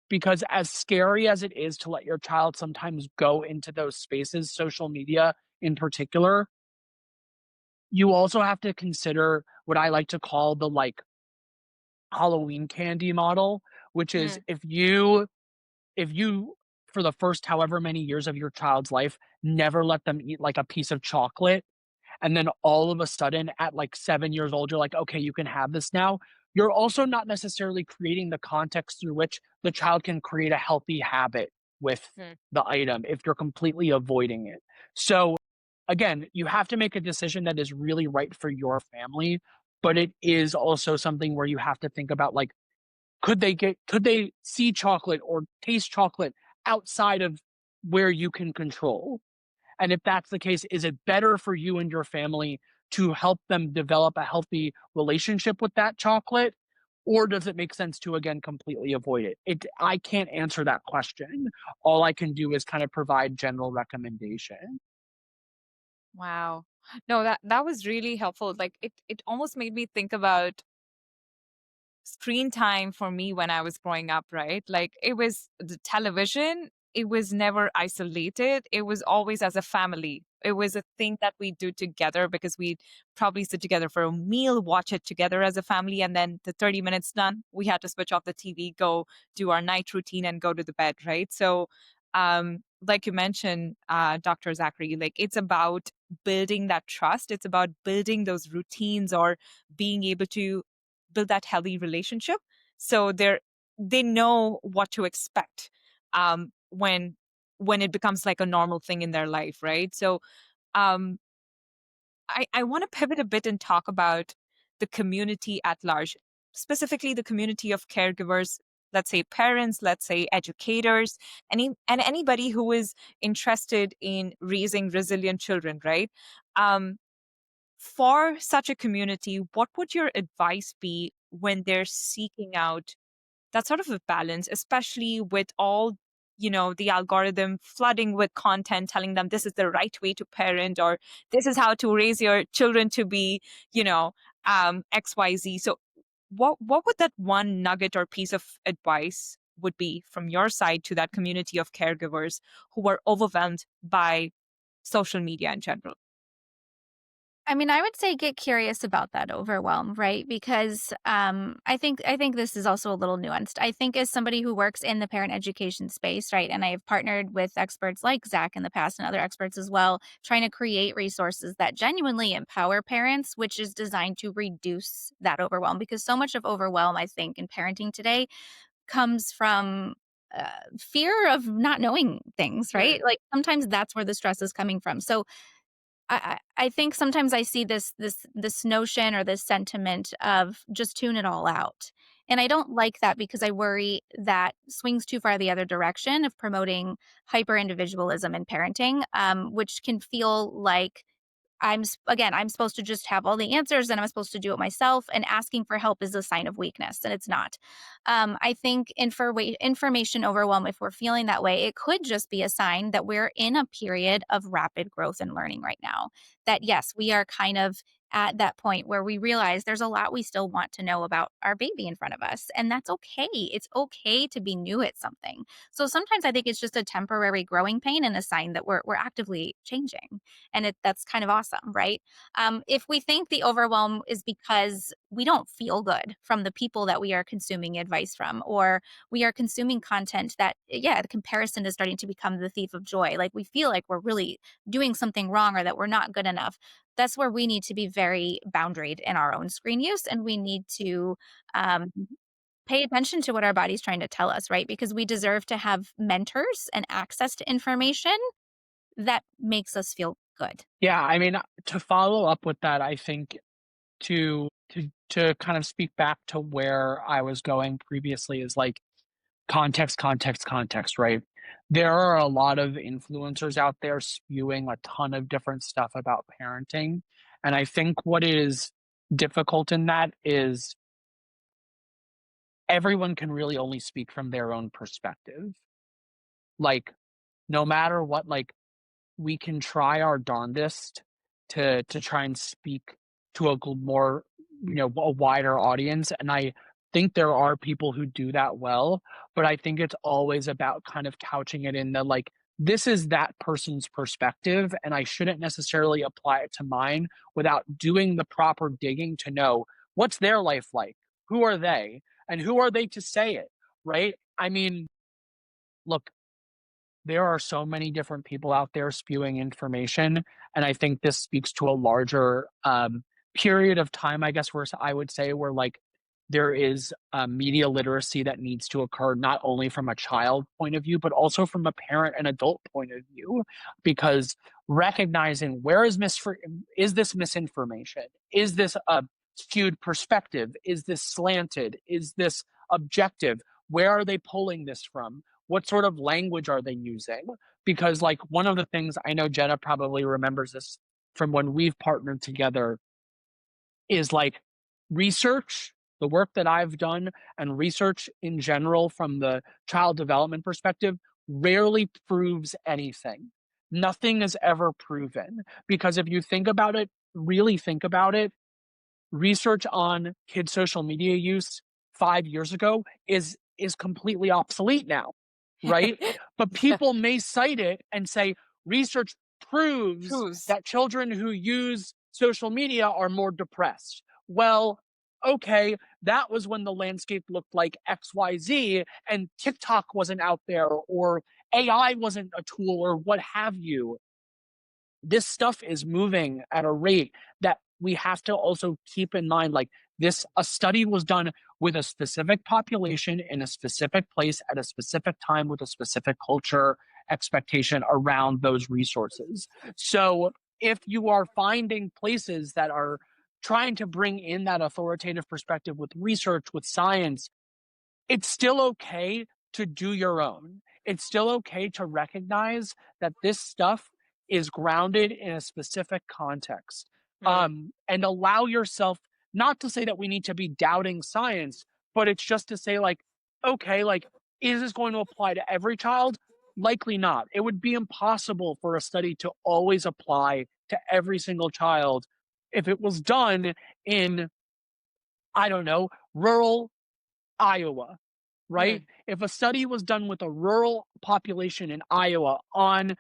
because as scary as it is to let your child sometimes go into those spaces, social media in particular, you also have to consider what I like to call the, like, Halloween candy model, which is, Mm. if you for the first however many years of your child's life never let them eat, like, a piece of chocolate, and then all of a sudden at, like, 7 years old, you're like, "Okay, you can have this now." You're also not necessarily creating the context through which the child can create a healthy habit with Mm. the item if you're completely avoiding it. So, again, you have to make a decision that is really right for your family, but it is also something where you have to think about, like, could they see chocolate or taste chocolate outside of where you can control? And if that's the case, is it better for you and your family to help them develop a healthy relationship with that chocolate? Or does it make sense to, again, completely avoid it? I can't answer that question. All I can do is kind of provide general recommendation. Wow. No, that was really helpful. Like it almost made me think about screen time for me when I was growing up, right? Like it was the television, it was never isolated. It was always as a family. It was a thing that we do together because we'd probably sit together for a meal, watch it together as a family, and then the 30 minutes done, we had to switch off the TV, go do our night routine and go to the bed, right? So like you mentioned, Dr. Zachary, like it's about building that trust. It's about building those routines or being able to build that healthy relationship so they know what to expect when it becomes like a normal thing in their life, right? So um I want to pivot a bit and talk about the community at large, specifically the community of caregivers, let's say parents, let's say educators, anybody who is interested in raising resilient children, right? um for such a community, what would your advice be when they're seeking out that sort of a balance, especially with all, the algorithm flooding with content telling them this is the right way to parent or this is how to raise your children to be, you know, XYZ. So what would that one nugget or piece of advice would be from your side to that community of caregivers who are overwhelmed by social media in general? I mean, I would say get curious about that overwhelm, right? Because I think this is also a little nuanced. I think as somebody who works in the parent education space, right, and I have partnered with experts like Zach in the past and other experts as well, trying to create resources that genuinely empower parents, which is designed to reduce that overwhelm. Because so much of overwhelm, I think, in parenting today comes from fear of not knowing things, right? Right. Like sometimes that's where the stress is coming from. So I think sometimes I see this notion or this sentiment of just tune it all out. And I don't like that because I worry that swings too far the other direction of promoting hyper individualism in parenting, which can feel like I'm supposed to just have all the answers and I'm supposed to do it myself. And asking for help is a sign of weakness, and it's not. I think information overwhelm, if we're feeling that way, it could just be a sign that we're in a period of rapid growth and learning right now. That yes, we are kind of at that point where we realize there's a lot we still want to know about our baby in front of us. And that's okay. It's okay to be new at something. So sometimes I think it's just a temporary growing pain and a sign that we're actively changing, and that's kind of awesome, right? If we think the overwhelm is because we don't feel good from the people that we are consuming advice from, or we are consuming content that, yeah, the comparison is starting to become the thief of joy. Like we feel like we're really doing something wrong or that we're not good enough. That's where we need to be very boundaried in our own screen use, and we need to um, pay attention to what our body's trying to tell us, right? Because we deserve to have mentors and access to information that makes us feel good. Yeah, I mean, to follow up with that, I think to kind of speak back to where I was going previously is like context, context, context, right? There are a lot of influencers out there spewing a ton of different stuff about parenting. And I think what is difficult in that is everyone can really only speak from their own perspective. Like, no matter what, like, we can try our darndest to try and speak to a more, a wider audience, and I think there are people who do that well, but I think it's always about kind of couching it in the, like, this is that person's perspective, and I shouldn't necessarily apply it to mine without doing the proper digging to know what's their life like? Who are they? And who are they to say it, right? I mean, look, there are so many different people out there spewing information, and I think this speaks to a larger, period of time, I guess, where I would say where, like, there is, media literacy that needs to occur not only from a child point of view, but also from a parent and adult point of view, because recognizing where is this misinformation? Is this a skewed perspective? Is this slanted? Is this objective? Where are they pulling this from? What sort of language are they using? Because, like, one of the things I know Jenna probably remembers this from when we've partnered together is like research, the work that I've done and research in general from the child development perspective rarely proves anything. Nothing is ever proven because if you think about it, really think about it, research on kids' social media use 5 years ago is completely obsolete now, right? But Yeah. people may cite it and say research proves Proves. that children who use social media are more depressed. Well, okay, that was when the landscape looked like XYZ and TikTok wasn't out there or AI wasn't a tool or what have you. This stuff is moving at a rate that we have to also keep in mind. Like this, a study was done with a specific population in a specific place at a specific time with a specific culture expectation around those resources. So if you are finding places that are trying to bring in that authoritative perspective with research, with science, it's still okay to do your own. It's still okay to recognize that this stuff is grounded in a specific context. Hmm. And allow yourself not to say that we need to be doubting science, but it's just to say, like, okay, like, is this going to apply to every child? Likely not. It would be impossible for a study to always apply to every single child if it was done in, I don't know, rural Iowa, right? Hmm. If a study was done with a rural population in Iowa on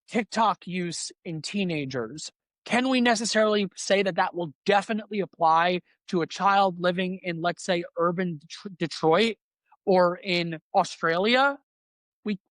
TikTok use in teenagers, can we necessarily say that that will definitely apply to a child living in, let's say, urban Detroit or in Australia?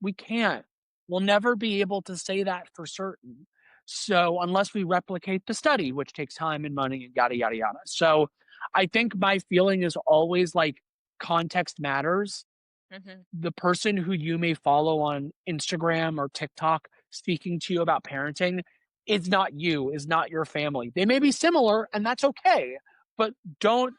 We can't. We'll never be able to say that for certain. So unless we replicate the study, which takes time and money and yada yada yada. So I think my feeling is always like context matters. Hmm. The person who you may follow on Instagram or TikTok speaking to you about parenting is not you, is not your family. They may be similar and that's okay, but don't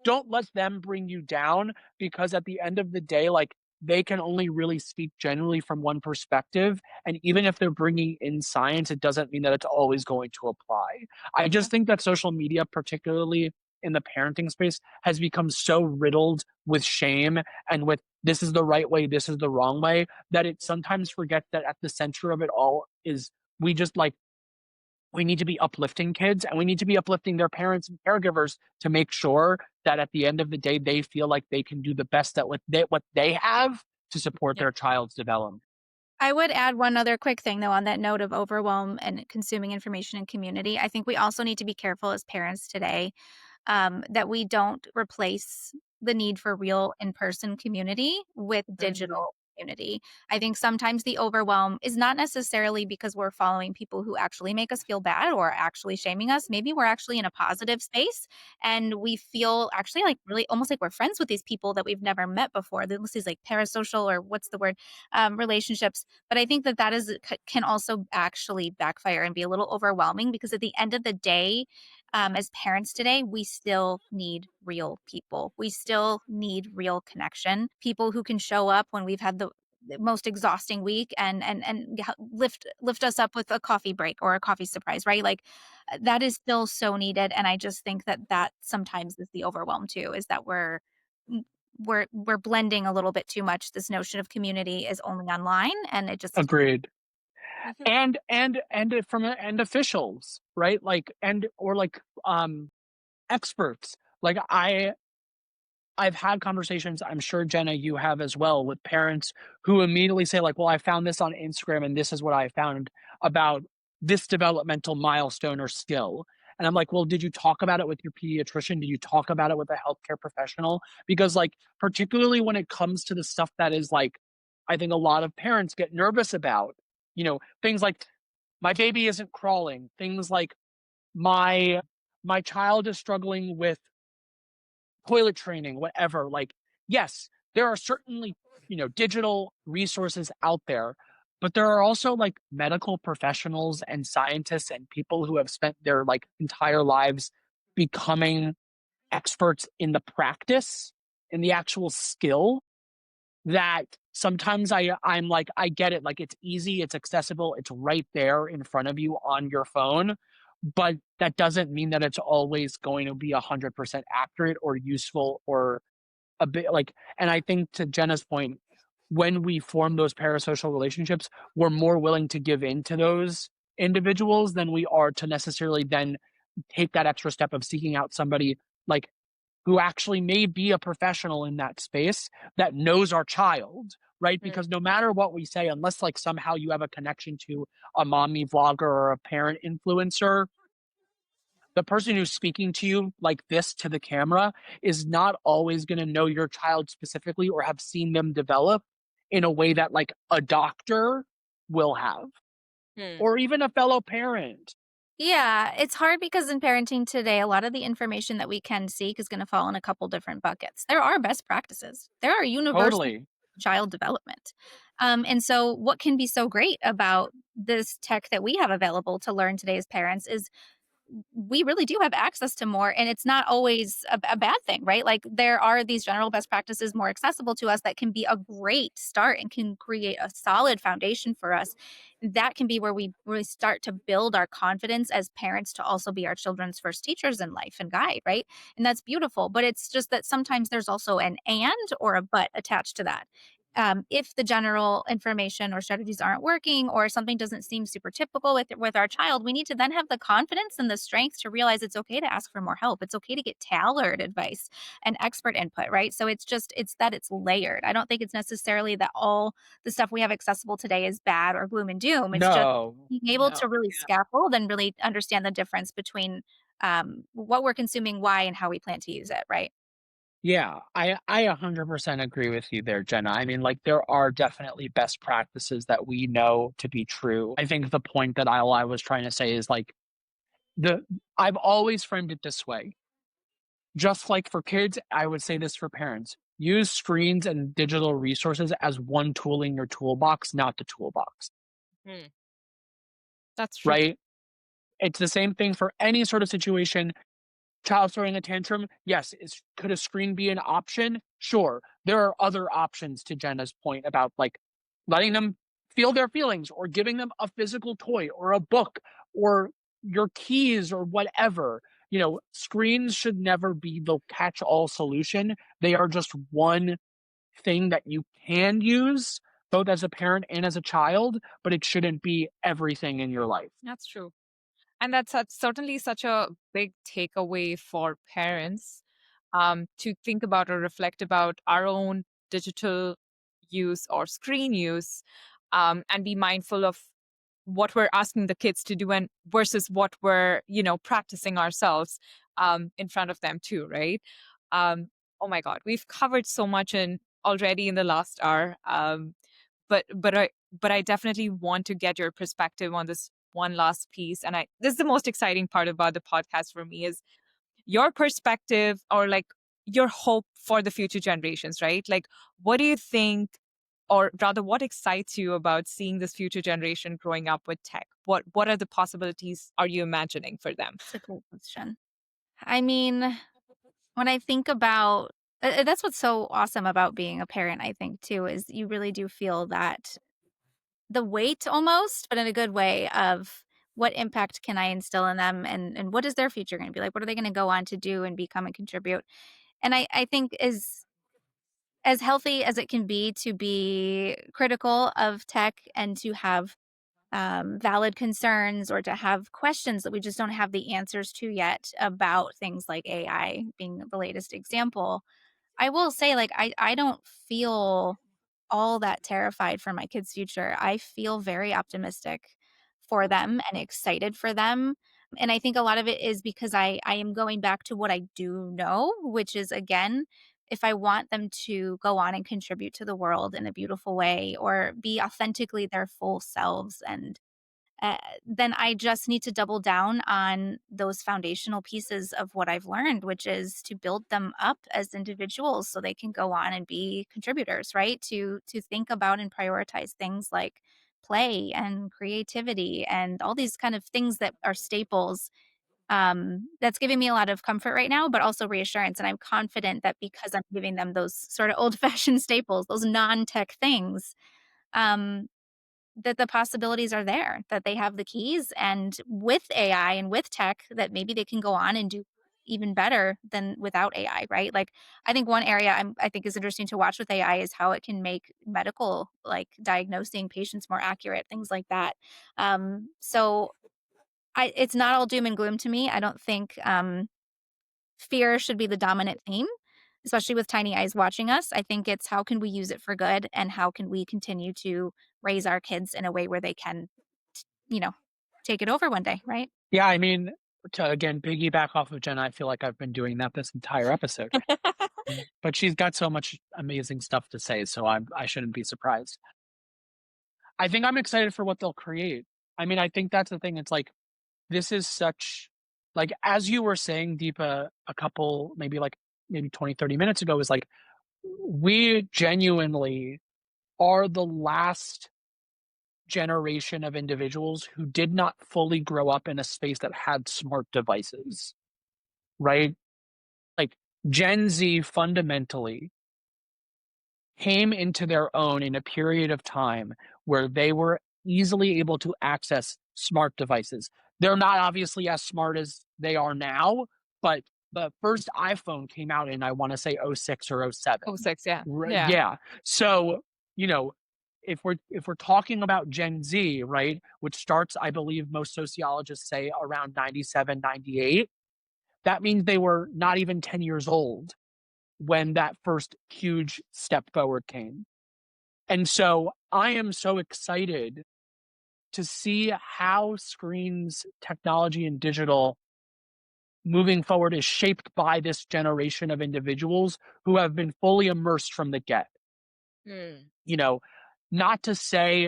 don't let them bring you down because at the end of the day like they can only really speak generally from one perspective and even if they're bringing in science it doesn't mean that it's always going to apply. I Hmm. just think that social media particularly in the parenting space has become so riddled with shame and with this is the right way, this is the wrong way, that it sometimes forgets that at the center of it all is we just like we need to be uplifting kids and we need to be uplifting their parents and caregivers to make sure that at the end of the day they feel like they can do the best that what they have to support Yeah. their child's development. I would add one other quick thing, though, on that note of overwhelm and consuming information in community. I think we also need to be careful as parents today that we don't replace the need for real in person community with Hmm. digital community. I think sometimes the overwhelm is not necessarily because we're following people who actually make us feel bad or actually shaming us. Maybe we're actually in a positive space and we feel actually like really almost like we're friends with these people that we've never met before. This is like parasocial or what's the word relationships. But I think that that is can also actually backfire and be a little overwhelming because at the end of the day, as parents today, we still need real people. We still need real connection. People who can show up when we've had the most exhausting week and lift us up with a coffee break or a coffee surprise, right? Like that is still so needed. And I just think that that sometimes is the overwhelm too. Is that mm, we're blending a little bit too much. This notion of community is only online, and it just Agreed. Hmm. And officials, right? Like and or like experts. Like I've had conversations, I'm sure Jenna, you have as well, with parents who immediately say, like, well, I found this on Instagram and this is what I found about this developmental milestone or skill. And I'm like, well, did you talk about it with your pediatrician? Did you talk about it with a healthcare professional? Because, like, particularly when it comes to the stuff that is like, I think a lot of parents get nervous about, things like my baby isn't crawling, things like my my child is struggling with toilet training, whatever. Like, yes, there are certainly, digital resources out there, but there are also like medical professionals and scientists and people who have spent their like entire lives becoming experts in the practice, in the actual skill that sometimes I'm like, I get it. Like it's easy, it's accessible, it's right there in front of you on your phone. but that doesn't mean that it's always going to be 100% accurate or useful or a bit like, and I think to Jenna's point, when we form those parasocial relationships, we're more willing to give in to those individuals than we are to necessarily then take that extra step of seeking out somebody like who actually may be a professional in that space that knows our child, right? Mm. Because no matter what we say, unless like somehow you have a connection to a mommy vlogger or a parent influencer, the person who's speaking to you like this to the camera is not always going to know your child specifically or have seen them develop in a way that like a doctor will have, Hmm. or even a fellow parent. Yeah, it's hard because in parenting today, a lot of the information that we can seek is going to fall in a couple different buckets. There are best practices. There are universal Totally. child development. And so, what can be so great about this tech that we have available to learn today as parents is we really do have access to more, and it's not always a bad thing, right? Like there are these general best practices more accessible to us that can be a great start and can create a solid foundation for us. That can be where we really start to build our confidence as parents to also be our children's first teachers in life and guide, right? And that's beautiful, but it's just that sometimes there's also an and or a but attached to that. If the general information or strategies aren't working or something doesn't seem super typical with our child, we need to then have the confidence and the strength to realize it's okay to ask for more help. It's okay to get tailored advice and expert input, right? So it's that it's layered. I don't think it's necessarily that all the stuff we have accessible today is bad or gloom and doom. It's just No, being able no. to really scaffold and really understand the difference between what we're consuming, why, and how we plan to use it, right? Yeah, I 100% agree with you there, Jenna. I mean, like there are definitely best practices that we know to be true. I think the point that I was trying to say is like the I've always framed it this way. Just like for kids, I would say this for parents. Use screens and digital resources as one tool in your toolbox, not the toolbox, Hmm. That's true. right? It's the same thing for any sort of situation. Child throwing a tantrum, yes, could a screen be an option? Sure. There are other options to Jenna's point about like letting them feel their feelings or giving them a physical toy or a book or your keys or whatever. You know, screens should never be the catch all solution. They are just one thing that you can use both as a parent and as a child, but it shouldn't be everything in your life. That's true. And that's certainly such a big takeaway for parents, to think about or reflect about our own digital use or screen use, and be mindful of what we're asking the kids to do and versus what we're practicing ourselves in front of them too, right? Oh my god, we've covered so much in already in the last hour. But I definitely want to get your perspective on this one last piece. And I this is the most exciting part about the podcast for me is your perspective, or like your hope for the future generations, right? Like what do you think, or rather what excites you about seeing this future generation growing up with tech? What are the possibilities are you imagining for them? It's a cool question. I mean, when I think about that's what's so awesome about being a parent, I think, too, is you really do feel that the weight almost, but in a good way of what impact can I instill in them and what is their future gonna be like? What are they gonna go on to do and become and contribute? And I think as healthy as it can be to be critical of tech and to have valid concerns or to have questions that we just don't have the answers to yet about things like AI being the latest example. I will say, like, I don't feel all that terrified for my kids' future. I feel very optimistic for them and excited for them. And I think a lot of it is because I am going back to what I do know, which is again, if I want them to go on and contribute to the world in a beautiful way or be authentically their full selves and then I just need to double down on those foundational pieces of what I've learned, which is to build them up as individuals so they can go on and be contributors, right? To think about and prioritize things like play and creativity and all these kind of things that are staples. That's giving me a lot of comfort right now, but also reassurance. And I'm confident that because I'm giving them those sort of old fashioned staples, those non tech things, um, that the possibilities are there, that they have the keys, and with AI and with tech, that maybe they can go on and do even better than without AI, right? Like, I think one area I think is interesting to watch with AI is how it can make medical, like diagnosing patients more accurate, things like that. So it's not all doom and gloom to me. I don't think fear should be the dominant theme, especially with tiny eyes watching us. I think it's how can we use it for good and how can we continue to raise our kids in a way where they can, you know, take it over one day, right? Yeah, I mean, to again piggyback off of Jenna, I feel like I've been doing that this entire episode. But she's got so much amazing stuff to say, so I shouldn't be surprised. I think I'm excited for what they'll create. I mean, I think that's the thing. It's like this is such like as you were saying, Deepa, a couple maybe 20, 30 minutes ago, is like we genuinely are the last generation of individuals who did not fully grow up in a space that had smart devices, right? Like Gen Z fundamentally came into their own in a period of time where they were easily able to access smart devices. They're not obviously as smart as they are now, but the first iPhone came out in, I want to say, '06 or '07. Oh, six, yeah. Yeah. Yeah. So, you know, if we're talking about Gen Z, right, which starts, I believe most sociologists say around 97, 98, that means they were not even 10 years old when that first huge step forward came. And so I am so excited to see how screens, technology, and digital moving forward is shaped by this generation of individuals who have been fully immersed from the get. Mm. You know, not to say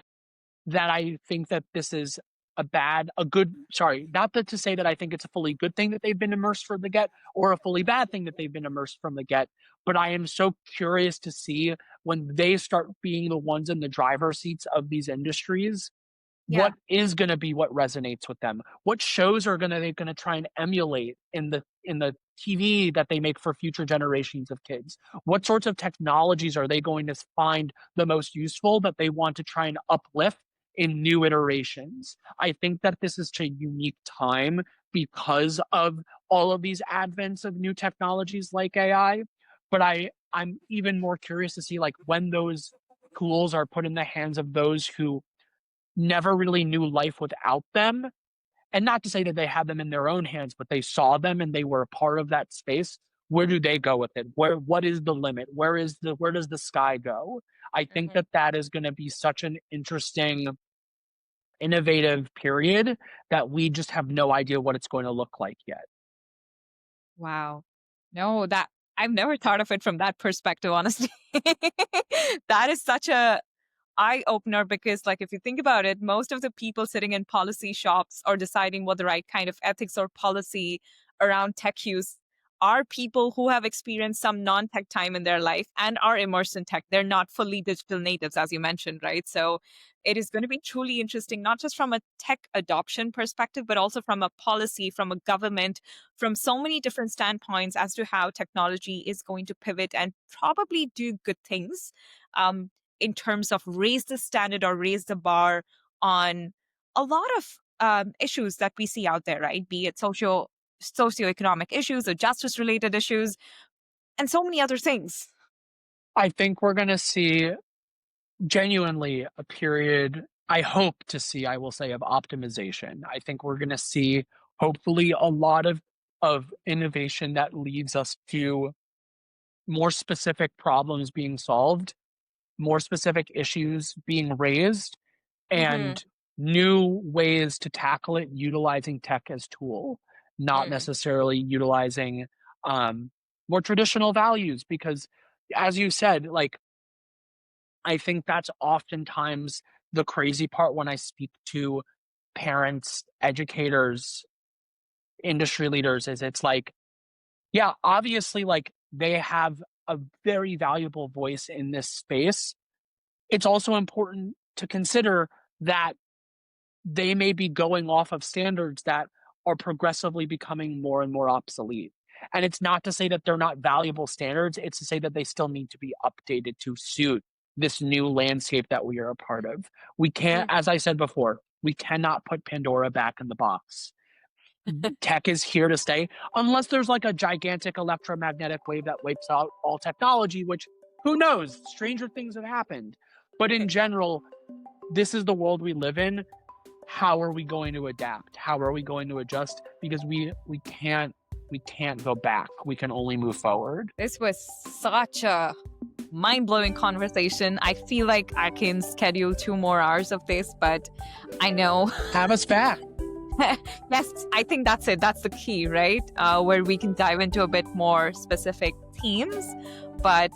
that I think that this is not that to say that I think it's a fully good thing that they've been immersed from the get or a fully bad thing that they've been immersed from the get. But I am so curious to see when they start being the ones in the driver's seats of these industries, Yeah. what is going to be what resonates with them? What shows are they going to try and emulate in the TV that they make for future generations of kids? What sorts of technologies are they going to find the most useful that they want to try and uplift in new iterations? I think that this is a unique time because of all of these advents of new technologies like AI. But I'm even more curious to see like when those tools are put in the hands of those who never really knew life without them. And not to say that they had them in their own hands, but they saw them and they were a part of that space. Where do they go with it? What is the limit? Where does the sky go? I think Mhm. that that is going to be such an interesting, innovative period that we just have no idea what it's going to look like yet. Wow. No, that I've never thought of it from that perspective, honestly. That is such a eye opener because, like, if you think about it, most of the people sitting in policy shops or deciding what the right kind of ethics or policy around tech use are people who have experienced some non tech time in their life and are immersed in tech. They're not fully digital natives, as you mentioned, right? So it is going to be truly interesting, not just from a tech adoption perspective, but also from a policy, from a government, from so many different standpoints as to how technology is going to pivot and probably do good things. In terms of raise the standard or raise the bar on a lot of issues that we see out there, right? Be it socioeconomic issues or justice related issues and so many other things. I think we're going to see genuinely a period, I hope to see, I will say, of optimization. I think we're going to see hopefully a lot of innovation that leads us to more specific problems being solved, more specific issues being raised, Mm-hmm. and new ways to tackle it utilizing tech as tool, not Mm. necessarily utilizing more traditional values. Because as you said, like I think that's oftentimes the crazy part when I speak to parents, educators, industry leaders, is it's like, yeah, obviously, like they have a very valuable voice in this space. It's also important to consider that they may be going off of standards that are progressively becoming more and more obsolete. And it's not to say that they're not valuable standards, it's to say that they still need to be updated to suit this new landscape that we are a part of. We can't, as I said before, we cannot put Pandora back in the box. Tech is here to stay, unless there's like a gigantic electromagnetic wave that wipes out all technology, which who knows? Stranger things have happened. But in general, this is the world we live in. How are we going to adapt? How are we going to adjust? Because we can't go back. We can only move forward. This was such a mind-blowing conversation. I feel like I can schedule 2 more hours of this, but I know. Have us back. I think that's it. That's the key, right? Where we can dive into a bit more specific themes. But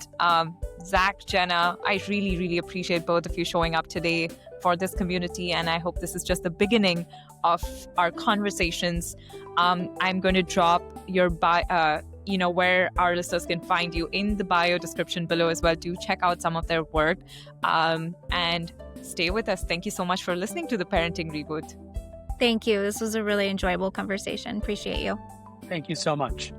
Zach, Jenna, I really, really appreciate both of you showing up today for this community. And I hope this is just the beginning of our conversations. I'm going to drop your where our listeners can find you in the bio description below as well. Do check out some of their work and stay with us. Thank you so much for listening to the Parenting Reboot. Thank you. This was a really enjoyable conversation. Appreciate you. Thank you so much.